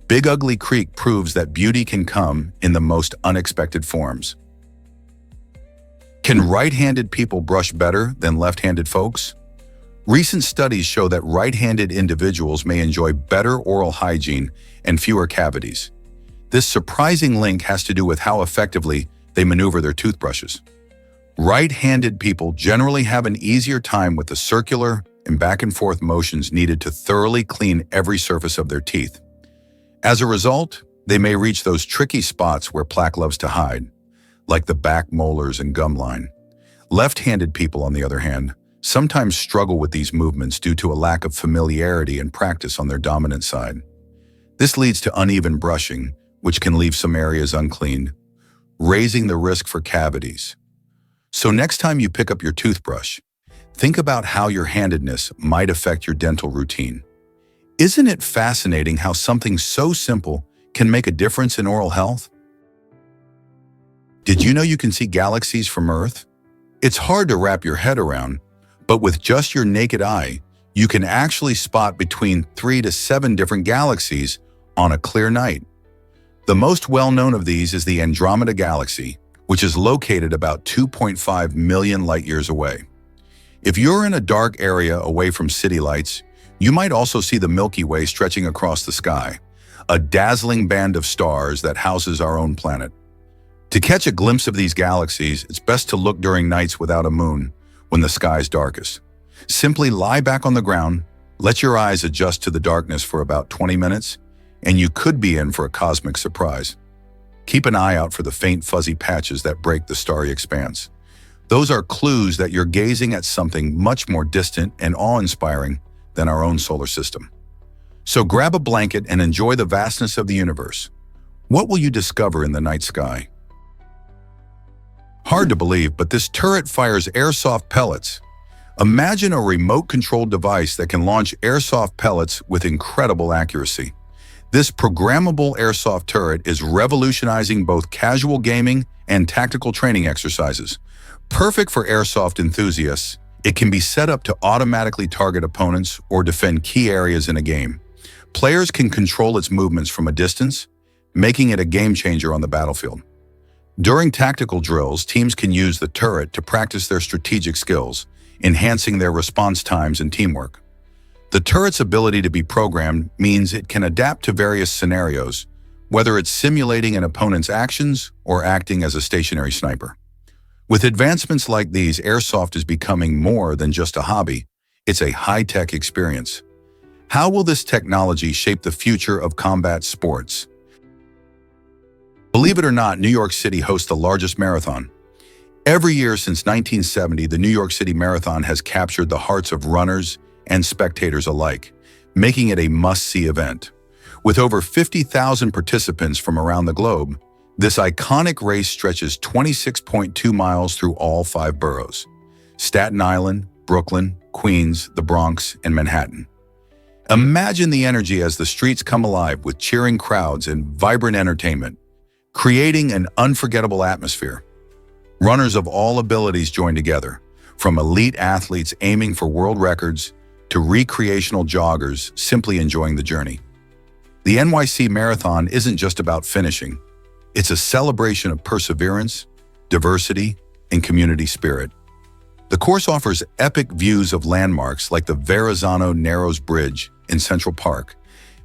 Big Ugly Creek proves that beauty can come in the most unexpected forms. Can right-handed people brush better than left-handed folks? Recent studies show that right-handed individuals may enjoy better oral hygiene and fewer cavities. This surprising link has to do with how effectively they maneuver their toothbrushes. Right-handed people generally have an easier time with the circular and back-and-forth motions needed to thoroughly clean every surface of their teeth. As a result, they may reach those tricky spots where plaque loves to hide, like the back molars and gum line. Left-handed people, on the other hand, sometimes struggle with these movements due to a lack of familiarity and practice on their dominant side. This leads to uneven brushing, which can leave some areas uncleaned, raising the risk for cavities. So next time you pick up your toothbrush, think about how your handedness might affect your dental routine. Isn't it fascinating how something so simple can make a difference in oral health? Did you know you can see galaxies from Earth? It's hard to wrap your head around, but with just your naked eye, you can actually spot between 3 to 7 different galaxies on a clear night. The most well-known of these is the Andromeda Galaxy, which is located about 2.5 million light-years away. If you're in a dark area away from city lights, you might also see the Milky Way stretching across the sky, a dazzling band of stars that houses our own planet. To catch a glimpse of these galaxies, it's best to look during nights without a moon, when the sky's darkest. Simply lie back on the ground, let your eyes adjust to the darkness for about 20 minutes, and you could be in for a cosmic surprise. Keep an eye out for the faint fuzzy patches that break the starry expanse. Those are clues that you're gazing at something much more distant and awe-inspiring than our own solar system. So grab a blanket and enjoy the vastness of the universe. What will you discover in the night sky? Hard to believe, but this turret fires airsoft pellets. Imagine a remote-controlled device that can launch airsoft pellets with incredible accuracy. This programmable airsoft turret is revolutionizing both casual gaming and tactical training exercises. Perfect for airsoft enthusiasts, it can be set up to automatically target opponents or defend key areas in a game. Players can control its movements from a distance, making it a game-changer on the battlefield. During tactical drills, teams can use the turret to practice their strategic skills, enhancing their response times and teamwork. The turret's ability to be programmed means it can adapt to various scenarios, whether it's simulating an opponent's actions or acting as a stationary sniper. With advancements like these, airsoft is becoming more than just a hobby. It's a high-tech experience. How will this technology shape the future of combat sports? Believe it or not, New York City hosts the largest marathon. Every year since 1970, the New York City Marathon has captured the hearts of runners and spectators alike, making it a must-see event. With over 50,000 participants from around the globe, this iconic race stretches 26.2 miles through all 5 boroughs: Staten Island, Brooklyn, Queens, the Bronx, and Manhattan. Imagine the energy as the streets come alive with cheering crowds and vibrant entertainment, creating an unforgettable atmosphere. Runners of all abilities join together, from elite athletes aiming for world records to recreational joggers simply enjoying the journey. The NYC Marathon isn't just about finishing. It's a celebration of perseverance, diversity, and community spirit. The course offers epic views of landmarks like the Verrazano Narrows Bridge in Central Park,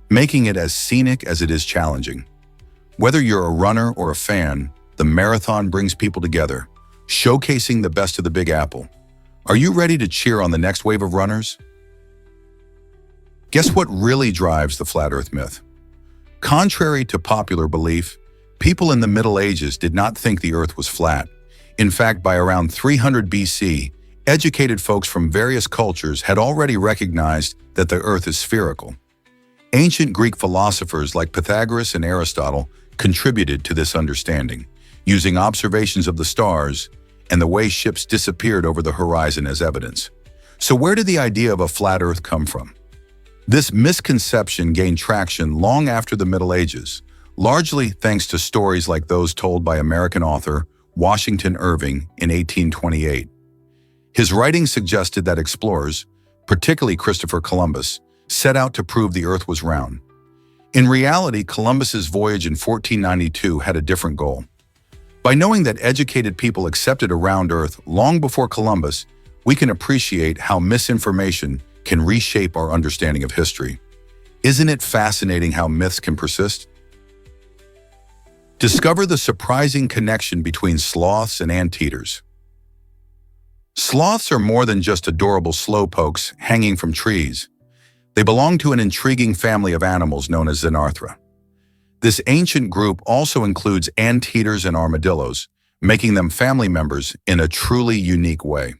making it as scenic as it is challenging. Whether you're a runner or a fan, the marathon brings people together, showcasing the best of the Big Apple. Are you ready to cheer on the next wave of runners? Guess what really drives the flat Earth myth? Contrary to popular belief, people in the Middle Ages did not think the Earth was flat. In fact, by around 300 BC, educated folks from various cultures had already recognized that the Earth is spherical. Ancient Greek philosophers like Pythagoras and Aristotle contributed to this understanding, using observations of the stars and the way ships disappeared over the horizon as evidence. So where did the idea of a flat Earth come from? This misconception gained traction long after the Middle Ages, largely thanks to stories like those told by American author Washington Irving in 1828. His writings suggested that explorers, particularly Christopher Columbus, set out to prove the Earth was round. In reality, Columbus's voyage in 1492 had a different goal. By knowing that educated people accepted a round Earth long before Columbus, we can appreciate how misinformation can reshape our understanding of history. Isn't it fascinating how myths can persist? Discover the surprising connection between sloths and anteaters. Sloths are more than just adorable slowpokes hanging from trees. They belong to an intriguing family of animals known as Xenarthra. This ancient group also includes anteaters and armadillos, making them family members in a truly unique way.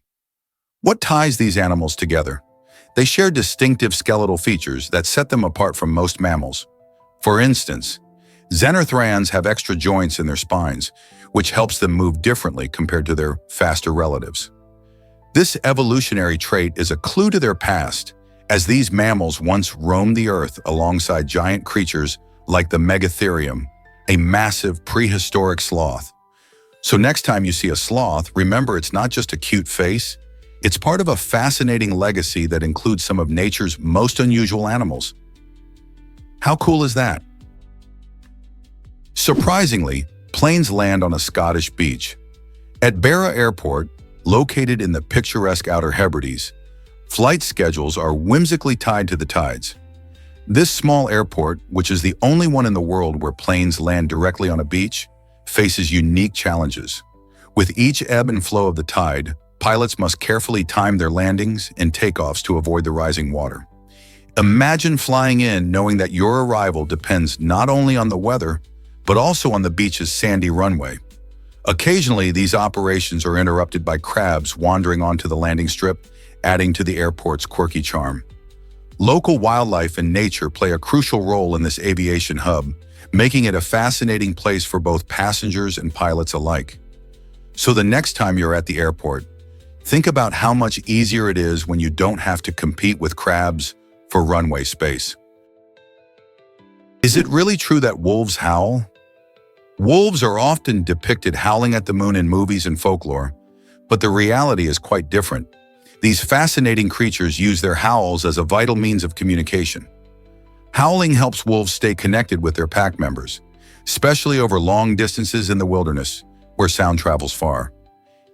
What ties these animals together? They share distinctive skeletal features that set them apart from most mammals. For instance, Xenarthrans have extra joints in their spines, which helps them move differently compared to their faster relatives. This evolutionary trait is a clue to their past, as these mammals once roamed the Earth alongside giant creatures like the Megatherium, a massive prehistoric sloth. So next time you see a sloth, remember it's not just a cute face, it's part of a fascinating legacy that includes some of nature's most unusual animals. How cool is that? Surprisingly, planes land on a Scottish beach. At Barra Airport, located in the picturesque Outer Hebrides, flight schedules are whimsically tied to the tides. This small airport, which is the only one in the world where planes land directly on a beach, faces unique challenges. With each ebb and flow of the tide, pilots must carefully time their landings and takeoffs to avoid the rising water. Imagine flying in knowing that your arrival depends not only on the weather, but also on the beach's sandy runway. Occasionally, these operations are interrupted by crabs wandering onto the landing strip, adding to the airport's quirky charm. Local wildlife and nature play a crucial role in this aviation hub, making it a fascinating place for both passengers and pilots alike. So the next time you're at the airport, think about how much easier it is when you don't have to compete with crabs for runway space. Is it really true that wolves howl? Wolves are often depicted howling at the moon in movies and folklore, but the reality is quite different. These fascinating creatures use their howls as a vital means of communication. Howling helps wolves stay connected with their pack members, especially over long distances in the wilderness, where sound travels far.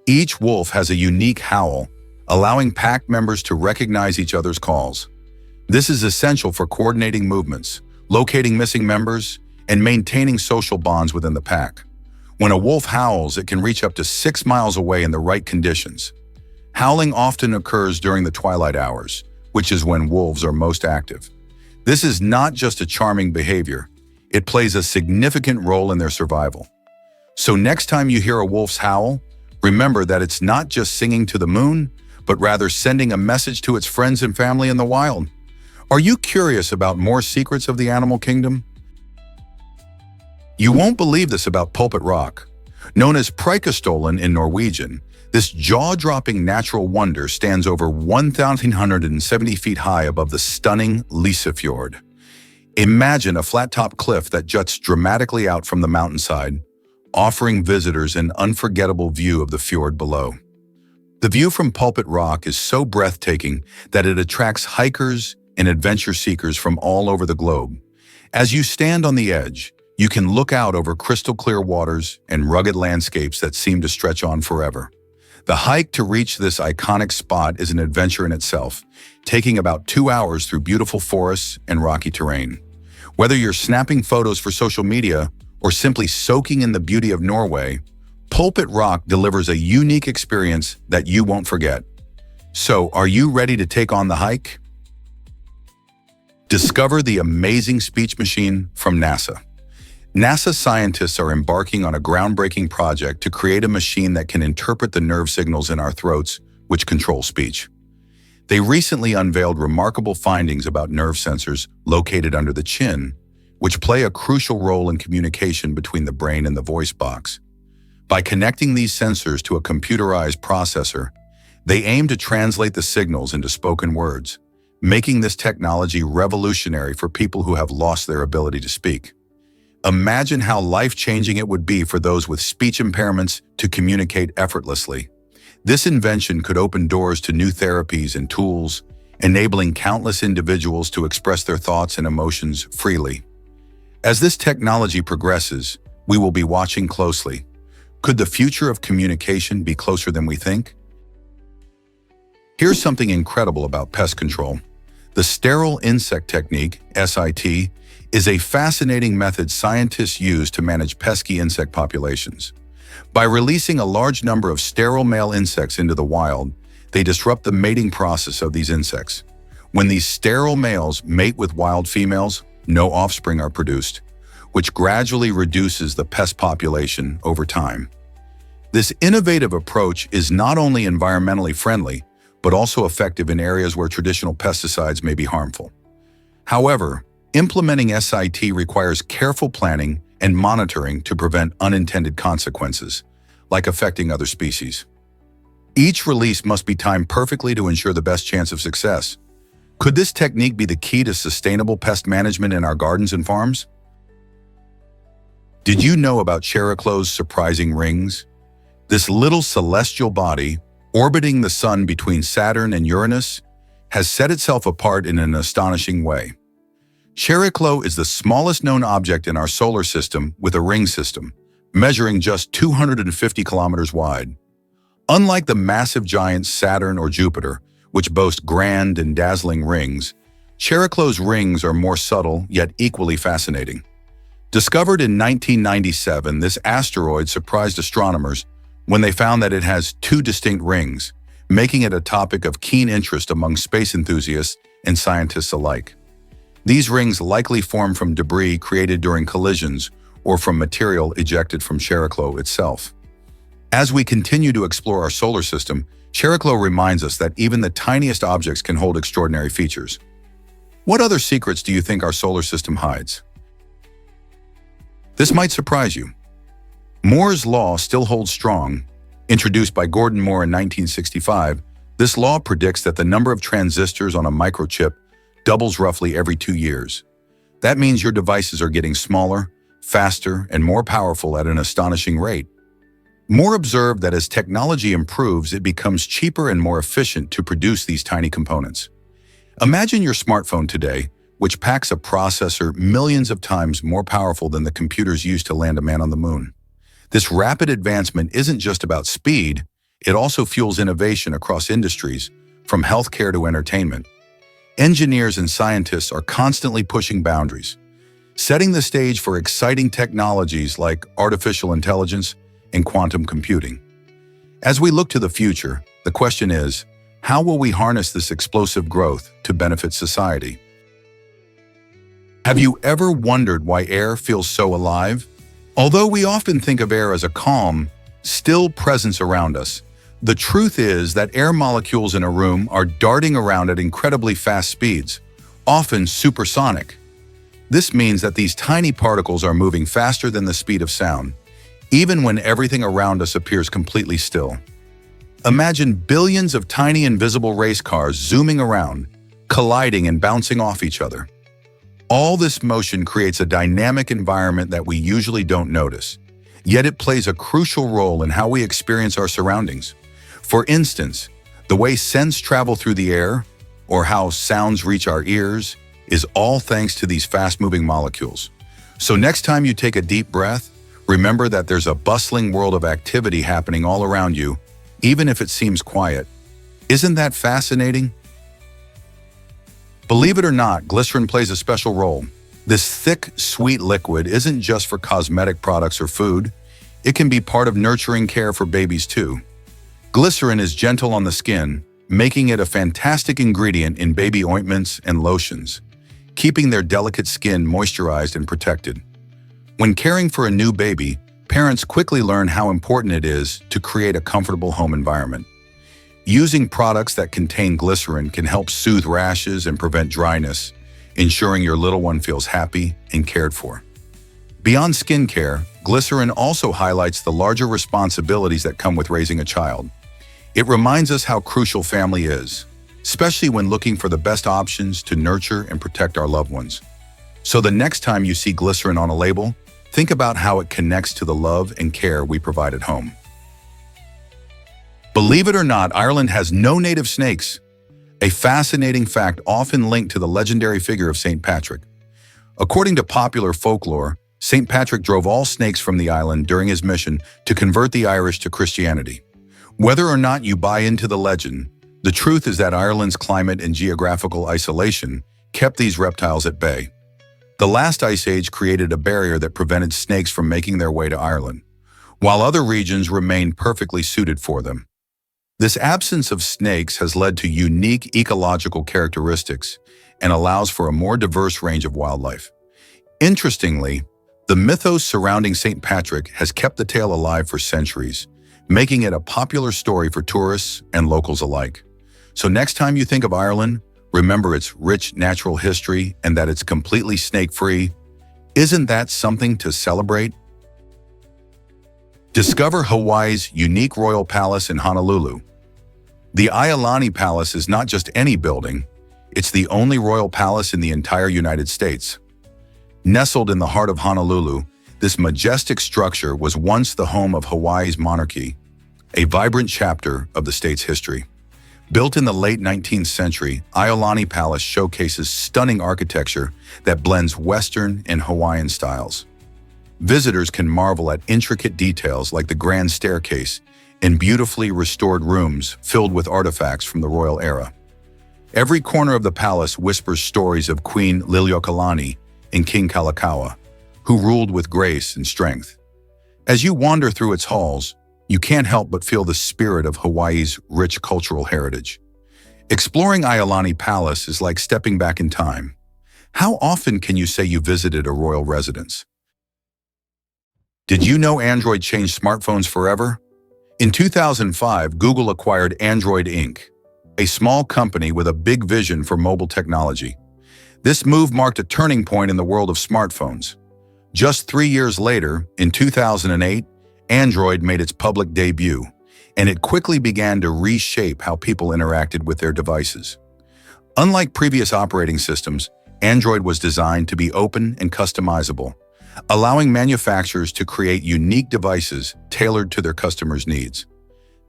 Each wolf has a unique howl, allowing pack members to recognize each other's calls. This is essential for coordinating movements, locating missing members, and maintaining social bonds within the pack. When a wolf howls, it can reach up to 6 miles away in the right conditions. Howling often occurs during the twilight hours, which is when wolves are most active. This is not just a charming behavior, it plays a significant role in their survival. So next time you hear a wolf's howl, remember that it's not just singing to the moon, but rather sending a message to its friends and family in the wild. Are you curious about more secrets of the animal kingdom? You won't believe this about Pulpit Rock. Known as Preikestolen in Norwegian, this jaw-dropping natural wonder stands over 1,170 feet high above the stunning Lysefjord. Imagine a flat-top cliff that juts dramatically out from the mountainside, offering visitors an unforgettable view of the fjord below. The view from Pulpit Rock is so breathtaking that it attracts hikers and adventure seekers from all over the globe. As you stand on the edge, you can look out over crystal clear waters and rugged landscapes that seem to stretch on forever. The hike to reach this iconic spot is an adventure in itself, taking about 2 hours through beautiful forests and rocky terrain. Whether you're snapping photos for social media or simply soaking in the beauty of Norway, Pulpit Rock delivers a unique experience that you won't forget. So, are you ready to take on the hike? Discover the amazing speech machine from NASA. NASA scientists are embarking on a groundbreaking project to create a machine that can interpret the nerve signals in our throats, which control speech. They recently unveiled remarkable findings about nerve sensors located under the chin, which play a crucial role in communication between the brain and the voice box. By connecting these sensors to a computerized processor, they aim to translate the signals into spoken words, making this technology revolutionary for people who have lost their ability to speak. Imagine how life-changing it would be for those with speech impairments to communicate effortlessly. This invention could open doors to new therapies and tools, enabling countless individuals to express their thoughts and emotions freely. As this technology progresses, we will be watching closely. Could the future of communication be closer than we think? Here's something incredible about pest control. The sterile insect technique, SIT, is a fascinating method scientists use to manage pesky insect populations. By releasing a large number of sterile male insects into the wild, they disrupt the mating process of these insects. When these sterile males mate with wild females, no offspring are produced, which gradually reduces the pest population over time. This innovative approach is not only environmentally friendly, but also effective in areas where traditional pesticides may be harmful. However, implementing SIT requires careful planning and monitoring to prevent unintended consequences, like affecting other species. Each release must be timed perfectly to ensure the best chance of success. Could this technique be the key to sustainable pest management in our gardens and farms? Did you know about Chariklo's surprising rings? This little celestial body, orbiting the Sun between Saturn and Uranus, has set itself apart in an astonishing way. Chariklo is the smallest known object in our solar system with a ring system, measuring just 250 kilometers wide. Unlike the massive giants Saturn or Jupiter, which boast grand and dazzling rings, Chariklo's rings are more subtle yet equally fascinating. Discovered in 1997, this asteroid surprised astronomers when they found that it has 2 distinct rings, making it a topic of keen interest among space enthusiasts and scientists alike. These rings likely form from debris created during collisions or from material ejected from Chariklo itself. As we continue to explore our solar system, Chariklo reminds us that even the tiniest objects can hold extraordinary features. What other secrets do you think our solar system hides? This might surprise you. Moore's law still holds strong. Introduced by Gordon Moore in 1965, this law predicts that the number of transistors on a microchip doubles roughly every 2 years. That means your devices are getting smaller, faster, and more powerful at an astonishing rate. Moore observed that as technology improves, it becomes cheaper and more efficient to produce these tiny components. Imagine your smartphone today, which packs a processor millions of times more powerful than the computers used to land a man on the moon. This rapid advancement isn't just about speed, it also fuels innovation across industries, from healthcare to entertainment. Engineers and scientists are constantly pushing boundaries, setting the stage for exciting technologies like artificial intelligence and quantum computing. As we look to the future, the question is, how will we harness this explosive growth to benefit society? Have you ever wondered why air feels so alive? Although we often think of air as a calm, still presence around us, the truth is that air molecules in a room are darting around at incredibly fast speeds, often supersonic. This means that these tiny particles are moving faster than the speed of sound, even when everything around us appears completely still. Imagine billions of tiny invisible race cars zooming around, colliding and bouncing off each other. All this motion creates a dynamic environment that we usually don't notice, yet it plays a crucial role in how we experience our surroundings. For instance, the way scents travel through the air, or how sounds reach our ears, is all thanks to these fast-moving molecules. So next time you take a deep breath, remember that there's a bustling world of activity happening all around you, even if it seems quiet. Isn't that fascinating? Believe it or not, glycerin plays a special role. This thick, sweet liquid isn't just for cosmetic products or food. It can be part of nurturing care for babies too. Glycerin is gentle on the skin, making it a fantastic ingredient in baby ointments and lotions, keeping their delicate skin moisturized and protected. When caring for a new baby, parents quickly learn how important it is to create a comfortable home environment. Using products that contain glycerin can help soothe rashes and prevent dryness, ensuring your little one feels happy and cared for. Beyond skincare, glycerin also highlights the larger responsibilities that come with raising a child. It reminds us how crucial family is, especially when looking for the best options to nurture and protect our loved ones. So the next time you see glycerin on a label, think about how it connects to the love and care we provide at home. Believe it or not, Ireland has no native snakes, a fascinating fact often linked to the legendary figure of St. Patrick. According to popular folklore, St. Patrick drove all snakes from the island during his mission to convert the Irish to Christianity. Whether or not you buy into the legend, the truth is that Ireland's climate and geographical isolation kept these reptiles at bay. The last ice age created a barrier that prevented snakes from making their way to Ireland, while other regions remained perfectly suited for them. This absence of snakes has led to unique ecological characteristics and allows for a more diverse range of wildlife. Interestingly, the mythos surrounding St. Patrick has kept the tale alive for centuries, making it a popular story for tourists and locals alike. So next time you think of Ireland, remember its rich natural history and that it's completely snake-free. Isn't that something to celebrate? Discover Hawaii's unique royal palace in Honolulu. The Iolani Palace is not just any building, it's the only royal palace in the entire United States. Nestled in the heart of Honolulu, this majestic structure was once the home of Hawaii's monarchy, a vibrant chapter of the state's history. Built in the late 19th century, Iolani Palace showcases stunning architecture that blends Western and Hawaiian styles. Visitors can marvel at intricate details like the grand staircase and beautifully restored rooms filled with artifacts from the royal era. Every corner of the palace whispers stories of Queen Liliuokalani and King Kalakaua, who ruled with grace and strength. As you wander through its halls, you can't help but feel the spirit of Hawaii's rich cultural heritage. Exploring Iolani Palace is like stepping back in time. How often can you say you visited a royal residence? Did you know Android changed smartphones forever? In 2005, Google acquired Android Inc., a small company with a big vision for mobile technology. This move marked a turning point in the world of smartphones. Just 3 years later, in 2008, Android made its public debut, and it quickly began to reshape how people interacted with their devices. Unlike previous operating systems, Android was designed to be open and customizable, allowing manufacturers to create unique devices tailored to their customers' needs.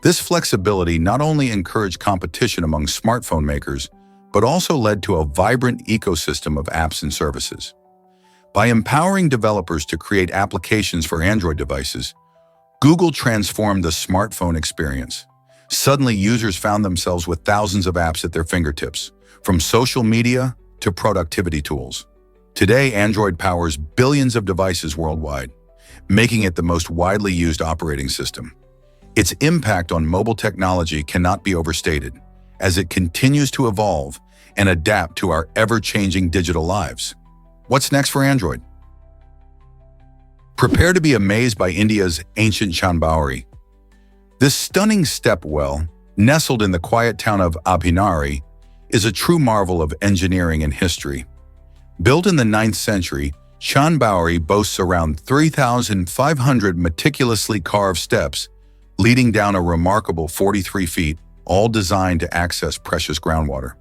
This flexibility not only encouraged competition among smartphone makers, but also led to a vibrant ecosystem of apps and services. By empowering developers to create applications for Android devices, Google transformed the smartphone experience. Suddenly, users found themselves with thousands of apps at their fingertips, from social media to productivity tools. Today, Android powers billions of devices worldwide, making it the most widely used operating system. Its impact on mobile technology cannot be overstated, as it continues to evolve and adapt to our ever-changing digital lives. What's next for Android? Prepare to be amazed by India's ancient Chanbauri. This stunning stepwell, nestled in the quiet town of Abhinari, is a true marvel of engineering and history. Built in the 9th century, Chanbauri boasts around 3,500 meticulously carved steps leading down a remarkable 43 feet, all designed to access precious groundwater.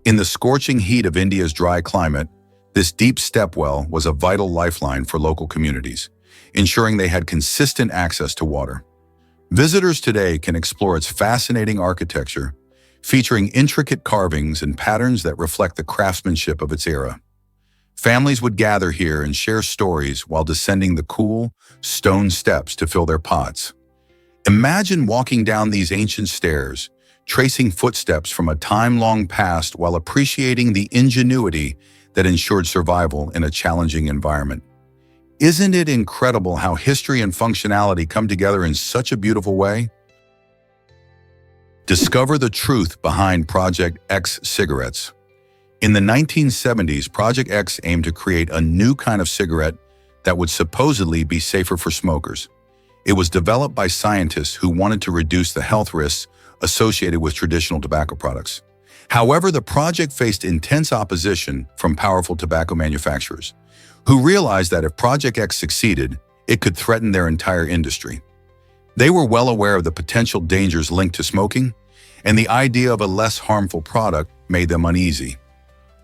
In the scorching heat of India's dry climate, this deep stepwell was a vital lifeline for local communities, ensuring they had consistent access to water. Visitors today can explore its fascinating architecture, featuring intricate carvings and patterns that reflect the craftsmanship of its era. Families would gather here and share stories while descending the cool, stone steps to fill their pots. Imagine walking down these ancient stairs, tracing footsteps from a time long past while appreciating the ingenuity that ensured survival in a challenging environment. Isn't it incredible how history and functionality come together in such a beautiful way? Discover the truth behind Project X cigarettes. In the 1970s, Project X aimed to create a new kind of cigarette that would supposedly be safer for smokers. It was developed by scientists who wanted to reduce the health risks associated with traditional tobacco products. However, the project faced intense opposition from powerful tobacco manufacturers, who realized that if Project X succeeded, it could threaten their entire industry. They were well aware of the potential dangers linked to smoking, and the idea of a less harmful product made them uneasy.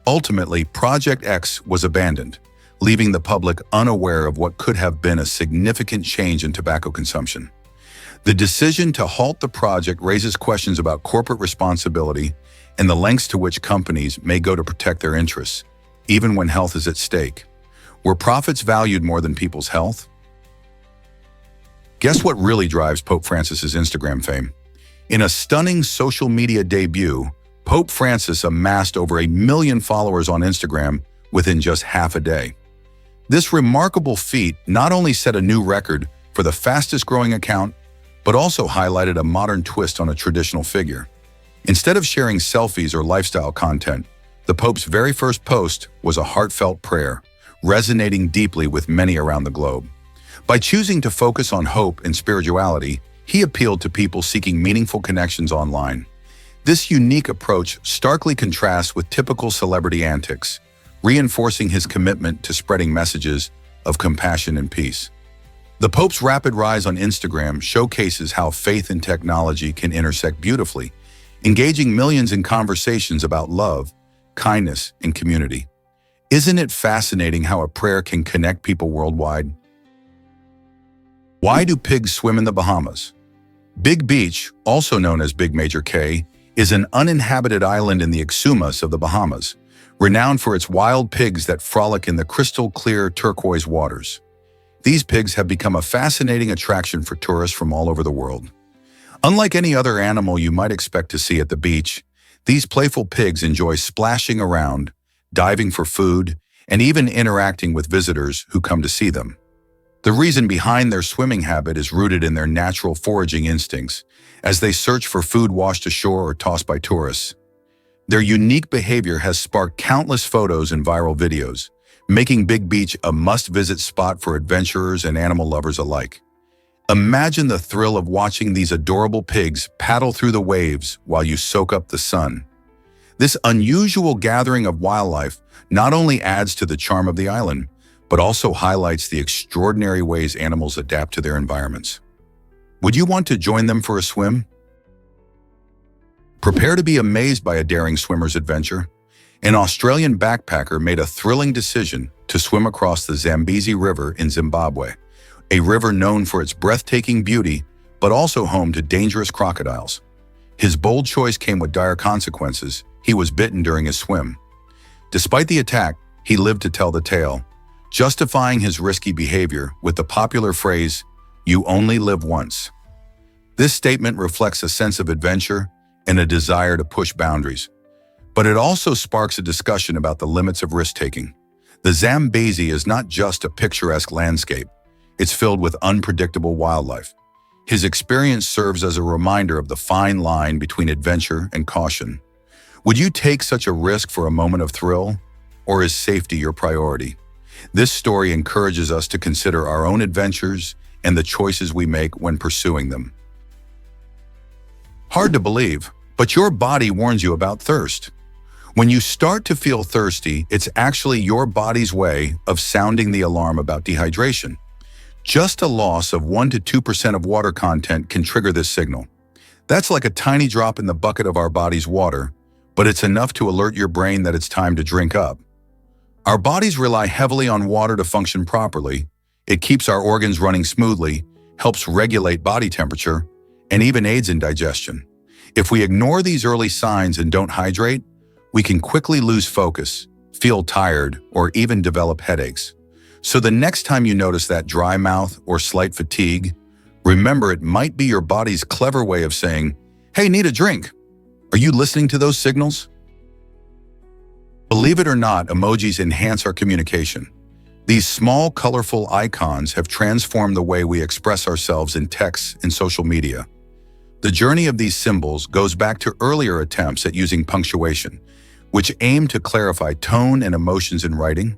Ultimately, Project X was abandoned, leaving the public unaware of what could have been a significant change in tobacco consumption. The decision to halt the project raises questions about corporate responsibility and the lengths to which companies may go to protect their interests, even when health is at stake. Were profits valued more than people's health? Guess what really drives Pope Francis's Instagram fame? In a stunning social media debut, Pope Francis amassed over 1 million followers on Instagram within just half a day. This remarkable feat not only set a new record for the fastest-growing account, but also highlighted a modern twist on a traditional figure. Instead of sharing selfies or lifestyle content, the Pope's very first post was a heartfelt prayer, resonating deeply with many around the globe. By choosing to focus on hope and spirituality, he appealed to people seeking meaningful connections online. This unique approach starkly contrasts with typical celebrity antics, reinforcing his commitment to spreading messages of compassion and peace. The Pope's rapid rise on Instagram showcases how faith and technology can intersect beautifully, engaging millions in conversations about love, kindness, and community. Isn't it fascinating how a prayer can connect people worldwide? Why do pigs swim in the Bahamas? Big Beach, also known as Big Major K, is an uninhabited island in the Exumas of the Bahamas, renowned for its wild pigs that frolic in the crystal-clear turquoise waters. These pigs have become a fascinating attraction for tourists from all over the world. Unlike any other animal you might expect to see at the beach, these playful pigs enjoy splashing around, diving for food, and even interacting with visitors who come to see them. The reason behind their swimming habit is rooted in their natural foraging instincts, as they search for food washed ashore or tossed by tourists. Their unique behavior has sparked countless photos and viral videos, making Big Beach a must-visit spot for adventurers and animal lovers alike. Imagine the thrill of watching these adorable pigs paddle through the waves while you soak up the sun. This unusual gathering of wildlife not only adds to the charm of the island, but also highlights the extraordinary ways animals adapt to their environments. Would you want to join them for a swim? Prepare to be amazed by a daring swimmer's adventure. An Australian backpacker made a thrilling decision to swim across the Zambezi River in Zimbabwe, a river known for its breathtaking beauty, but also home to dangerous crocodiles. His bold choice came with dire consequences. He was bitten during his swim. Despite the attack, he lived to tell the tale, justifying his risky behavior with the popular phrase, "You only live once." This statement reflects a sense of adventure and a desire to push boundaries. But it also sparks a discussion about the limits of risk-taking. The Zambezi is not just a picturesque landscape, it's filled with unpredictable wildlife. His experience serves as a reminder of the fine line between adventure and caution. Would you take such a risk for a moment of thrill, or is safety your priority? This story encourages us to consider our own adventures and the choices we make when pursuing them. Hard to believe, but your body warns you about thirst. When you start to feel thirsty, it's actually your body's way of sounding the alarm about dehydration. Just a loss of 1 to 2% of water content can trigger this signal. That's like a tiny drop in the bucket of our body's water, but it's enough to alert your brain that it's time to drink up. Our bodies rely heavily on water to function properly. It keeps our organs running smoothly, helps regulate body temperature, and even aids in digestion. If we ignore these early signs and don't hydrate, we can quickly lose focus, feel tired, or even develop headaches. So the next time you notice that dry mouth or slight fatigue, remember it might be your body's clever way of saying, "Hey, need a drink." Are you listening to those signals? Believe it or not, emojis enhance our communication. These small, colorful icons have transformed the way we express ourselves in texts and social media. The journey of these symbols goes back to earlier attempts at using punctuation, which aim to clarify tone and emotions in writing.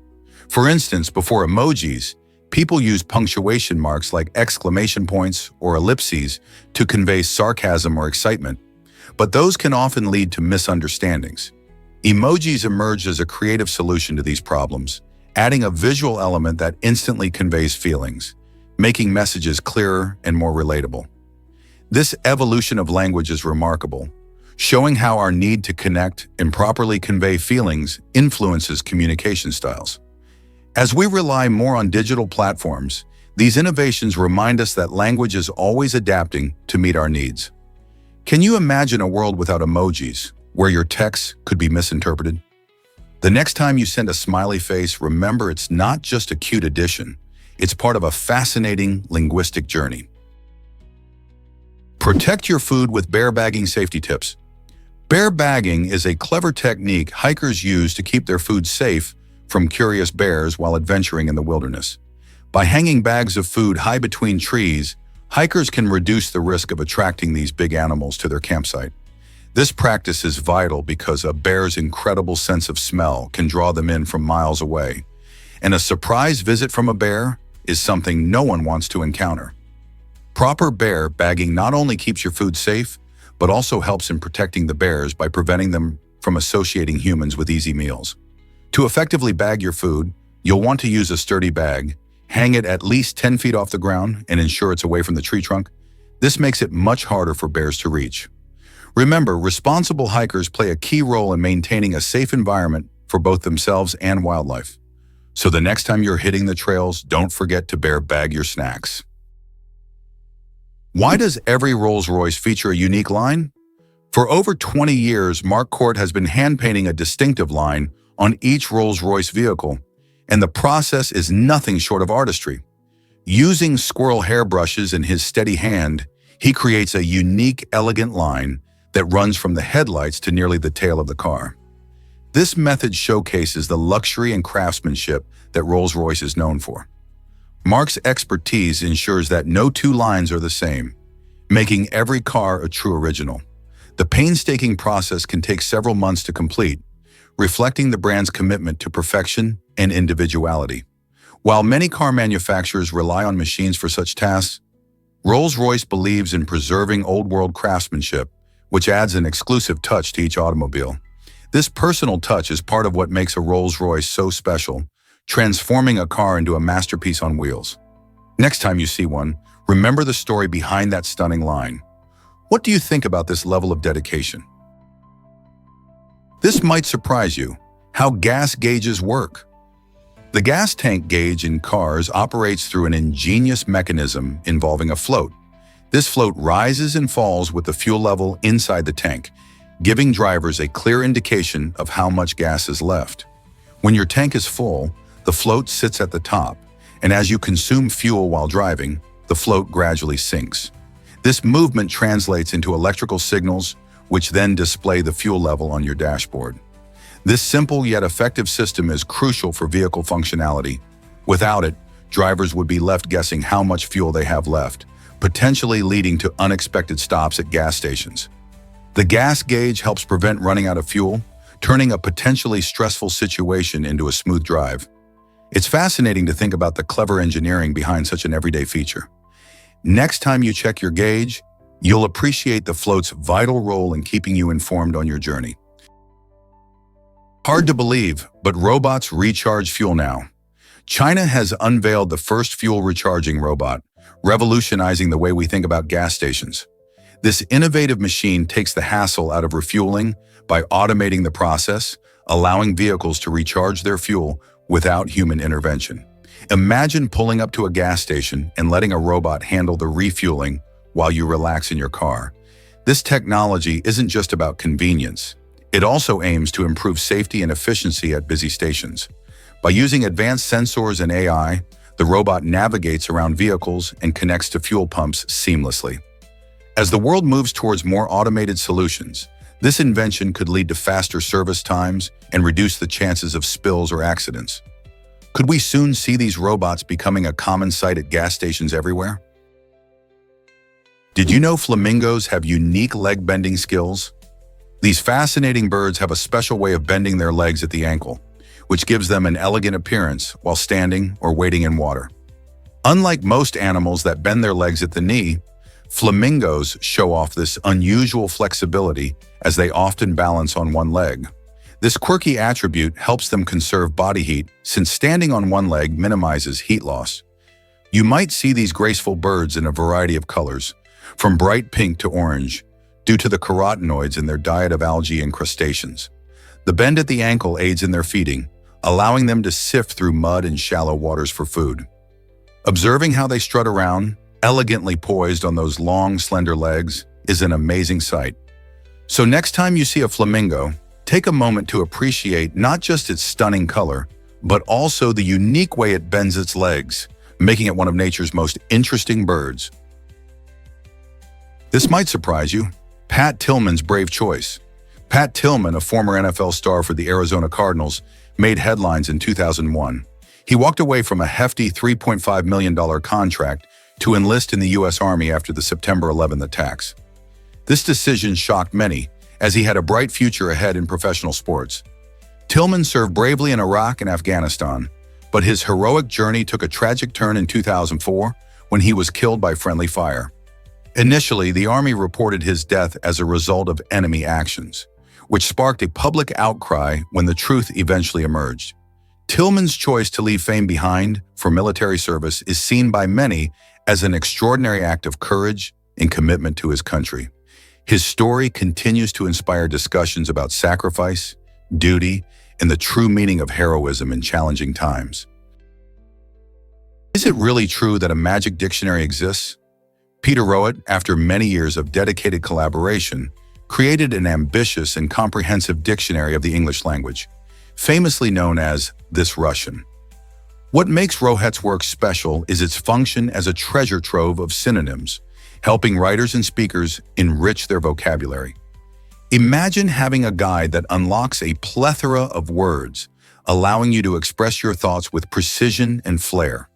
For instance, before emojis, people used punctuation marks like exclamation points or ellipses to convey sarcasm or excitement, but those can often lead to misunderstandings. Emojis emerged as a creative solution to these problems, adding a visual element that instantly conveys feelings, making messages clearer and more relatable. This evolution of language is remarkable, showing how our need to connect and properly convey feelings influences communication styles. As we rely more on digital platforms, these innovations remind us that language is always adapting to meet our needs. Can you imagine a world without emojis, where your text could be misinterpreted? The next time you send a smiley face, remember it's not just a cute addition, it's part of a fascinating linguistic journey. Protect your food with bear bagging safety tips. Bear bagging is a clever technique hikers use to keep their food safe from curious bears while adventuring in the wilderness. By hanging bags of food high between trees, hikers can reduce the risk of attracting these big animals to their campsite. This practice is vital because a bear's incredible sense of smell can draw them in from miles away, and a surprise visit from a bear is something no one wants to encounter. Proper bear bagging not only keeps your food safe, but also helps in protecting the bears by preventing them from associating humans with easy meals. To effectively bag your food, you'll want to use a sturdy bag, hang it at least 10 feet off the ground, and ensure it's away from the tree trunk. This makes it much harder for bears to reach. Remember, responsible hikers play a key role in maintaining a safe environment for both themselves and wildlife. So the next time you're hitting the trails, don't forget to bear bag your snacks. Why does every Rolls-Royce feature a unique line? For over 20 years, Mark Court has been hand-painting a distinctive line on each Rolls-Royce vehicle, and the process is nothing short of artistry. Using squirrel hairbrushes in his steady hand, he creates a unique, elegant line that runs from the headlights to nearly the tail of the car. This method showcases the luxury and craftsmanship that Rolls-Royce is known for. Mark's expertise ensures that no two lines are the same, making every car a true original. The painstaking process can take several months to complete, reflecting the brand's commitment to perfection and individuality. While many car manufacturers rely on machines for such tasks, Rolls-Royce believes in preserving old-world craftsmanship, which adds an exclusive touch to each automobile. This personal touch is part of what makes a Rolls-Royce so special, transforming a car into a masterpiece on wheels. Next time you see one, remember the story behind that stunning line. What do you think about this level of dedication? This might surprise you, how gas gauges work. The gas tank gauge in cars operates through an ingenious mechanism involving a float. This float rises and falls with the fuel level inside the tank, giving drivers a clear indication of how much gas is left. When your tank is full, the float sits at the top, and as you consume fuel while driving, the float gradually sinks. This movement translates into electrical signals, which then display the fuel level on your dashboard. This simple yet effective system is crucial for vehicle functionality. Without it, drivers would be left guessing how much fuel they have left, potentially leading to unexpected stops at gas stations. The gas gauge helps prevent running out of fuel, turning a potentially stressful situation into a smooth drive. It's fascinating to think about the clever engineering behind such an everyday feature. Next time you check your gauge, you'll appreciate the float's vital role in keeping you informed on your journey. Hard to believe, but robots recharge fuel now. China has unveiled the first fuel recharging robot, revolutionizing the way we think about gas stations. This innovative machine takes the hassle out of refueling by automating the process, allowing vehicles to recharge their fuel without human intervention. Imagine pulling up to a gas station and letting a robot handle the refueling while you relax in your car. This technology isn't just about convenience. It also aims to improve safety and efficiency at busy stations. By using advanced sensors and AI, the robot navigates around vehicles and connects to fuel pumps seamlessly. As the world moves towards more automated solutions, this invention could lead to faster service times and reduce the chances of spills or accidents. Could we soon see these robots becoming a common sight at gas stations everywhere? Did you know flamingos have unique leg bending skills? These fascinating birds have a special way of bending their legs at the ankle, which gives them an elegant appearance while standing or wading in water. Unlike most animals that bend their legs at the knee, flamingos show off this unusual flexibility as they often balance on one leg. This quirky attribute helps them conserve body heat since standing on one leg minimizes heat loss. You might see these graceful birds in a variety of colors, from bright pink to orange, due to the carotenoids in their diet of algae and crustaceans. The bend at the ankle aids in their feeding, allowing them to sift through mud and shallow waters for food. Observing how they strut around, elegantly poised on those long, slender legs, is an amazing sight. So next time you see a flamingo, take a moment to appreciate not just its stunning color, but also the unique way it bends its legs, making it one of nature's most interesting birds. This might surprise you. Pat Tillman's brave choice. Pat Tillman, a former NFL star for the Arizona Cardinals, made headlines in 2001. He walked away from a hefty $3.5 million contract to enlist in the U.S. Army after the September 11th attacks. This decision shocked many, as he had a bright future ahead in professional sports. Tillman served bravely in Iraq and Afghanistan, but his heroic journey took a tragic turn in 2004 when he was killed by friendly fire. Initially, the Army reported his death as a result of enemy actions, which sparked a public outcry when the truth eventually emerged. Tillman's choice to leave fame behind for military service is seen by many as an extraordinary act of courage and commitment to his country. His story continues to inspire discussions about sacrifice, duty, and the true meaning of heroism in challenging times. Is it really true that a magic dictionary exists? Peter Rowett, after many years of dedicated collaboration, created an ambitious and comprehensive dictionary of the English language, famously known as This Russian. What makes Rowett's work special is its function as a treasure trove of synonyms, helping writers and speakers enrich their vocabulary. Imagine having a guide that unlocks a plethora of words, allowing you to express your thoughts with precision and flair.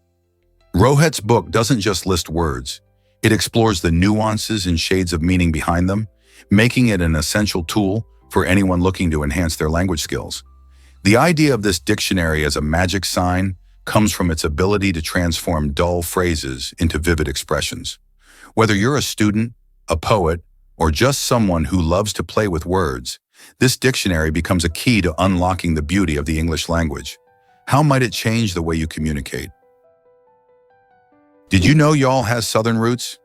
Rowett's book doesn't just list words. It explores the nuances and shades of meaning behind them, making it an essential tool for anyone looking to enhance their language skills. The idea of this dictionary as a magic sign comes from its ability to transform dull phrases into vivid expressions. Whether you're a student, a poet, or just someone who loves to play with words, this dictionary becomes a key to unlocking the beauty of the English language. How might it change the way you communicate? Did you know y'all has Southern roots?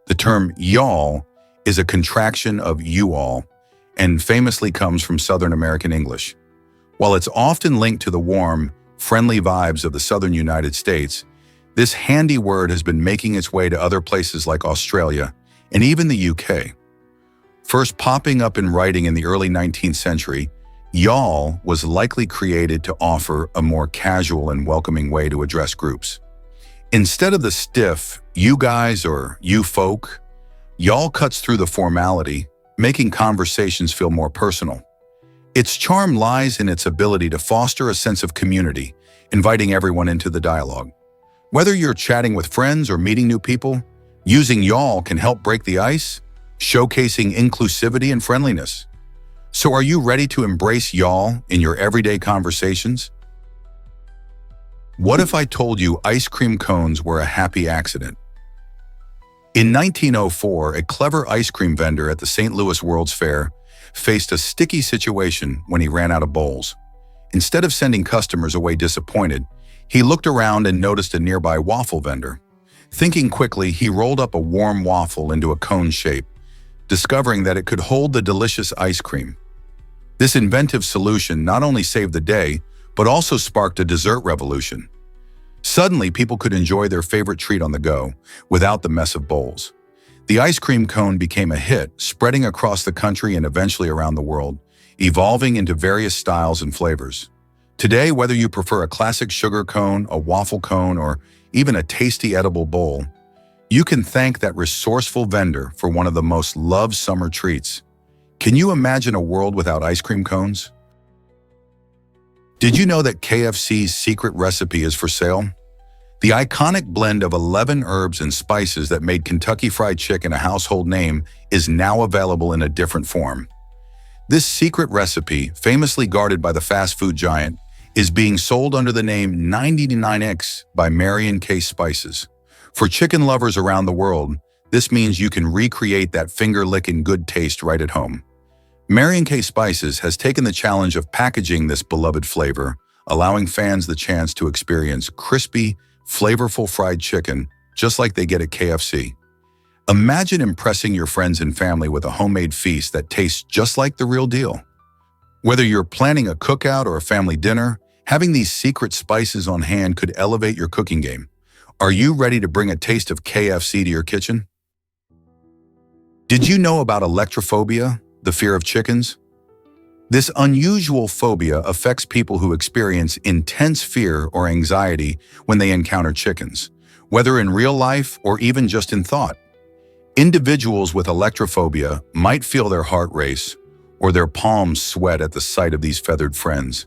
The term y'all is a contraction of you all and famously comes from Southern American English. While it's often linked to the warm, friendly vibes of the Southern United States, this handy word has been making its way to other places like Australia and even the UK. First popping up in writing in the early 19th century, y'all was likely created to offer a more casual and welcoming way to address groups. Instead of the stiff, you guys or you folk, y'all cuts through the formality, making conversations feel more personal. Its charm lies in its ability to foster a sense of community, inviting everyone into the dialogue. Whether you're chatting with friends or meeting new people, using y'all can help break the ice, showcasing inclusivity and friendliness. So are you ready to embrace y'all in your everyday conversations? What if I told you ice cream cones were a happy accident? In 1904, a clever ice cream vendor at the St. Louis World's Fair faced a sticky situation when he ran out of bowls. Instead of sending customers away disappointed, he looked around and noticed a nearby waffle vendor. Thinking quickly, he rolled up a warm waffle into a cone shape, discovering that it could hold the delicious ice cream. This inventive solution not only saved the day, but also sparked a dessert revolution. Suddenly, people could enjoy their favorite treat on the go, without the mess of bowls. The ice cream cone became a hit, spreading across the country and eventually around the world, evolving into various styles and flavors. Today, whether you prefer a classic sugar cone, a waffle cone, or even a tasty edible bowl, you can thank that resourceful vendor for one of the most loved summer treats. Can you imagine a world without ice cream cones? Did you know that KFC's secret recipe is for sale? The iconic blend of 11 herbs and spices that made Kentucky Fried Chicken a household name is now available in a different form. This secret recipe, famously guarded by the fast food giant, is being sold under the name 99X by Mary Kay Spices. For chicken lovers around the world, this means you can recreate that finger-licking good taste right at home. Mary Kay Spices has taken the challenge of packaging this beloved flavor, allowing fans the chance to experience crispy, flavorful fried chicken, just like they get at KFC. Imagine impressing your friends and family with a homemade feast that tastes just like the real deal. Whether you're planning a cookout or a family dinner, having these secret spices on hand could elevate your cooking game. Are you ready to bring a taste of KFC to your kitchen? Did you know about electrophobia, the fear of chickens? This unusual phobia affects people who experience intense fear or anxiety when they encounter chickens, whether in real life or even just in thought. Individuals with electrophobia might feel their heart race or their palms sweat at the sight of these feathered friends.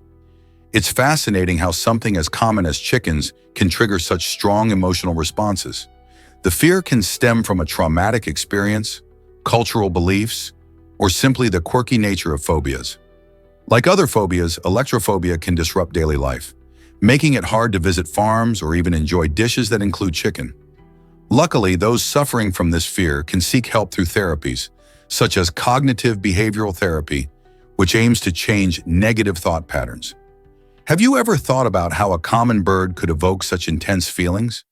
It's fascinating how something as common as chickens can trigger such strong emotional responses. The fear can stem from a traumatic experience, cultural beliefs, or simply the quirky nature of phobias. Like other phobias, electrophobia can disrupt daily life, making it hard to visit farms or even enjoy dishes that include chicken. Luckily, those suffering from this fear can seek help through therapies, such as cognitive behavioral therapy, which aims to change negative thought patterns. Have you ever thought about how a common bird could evoke such intense feelings?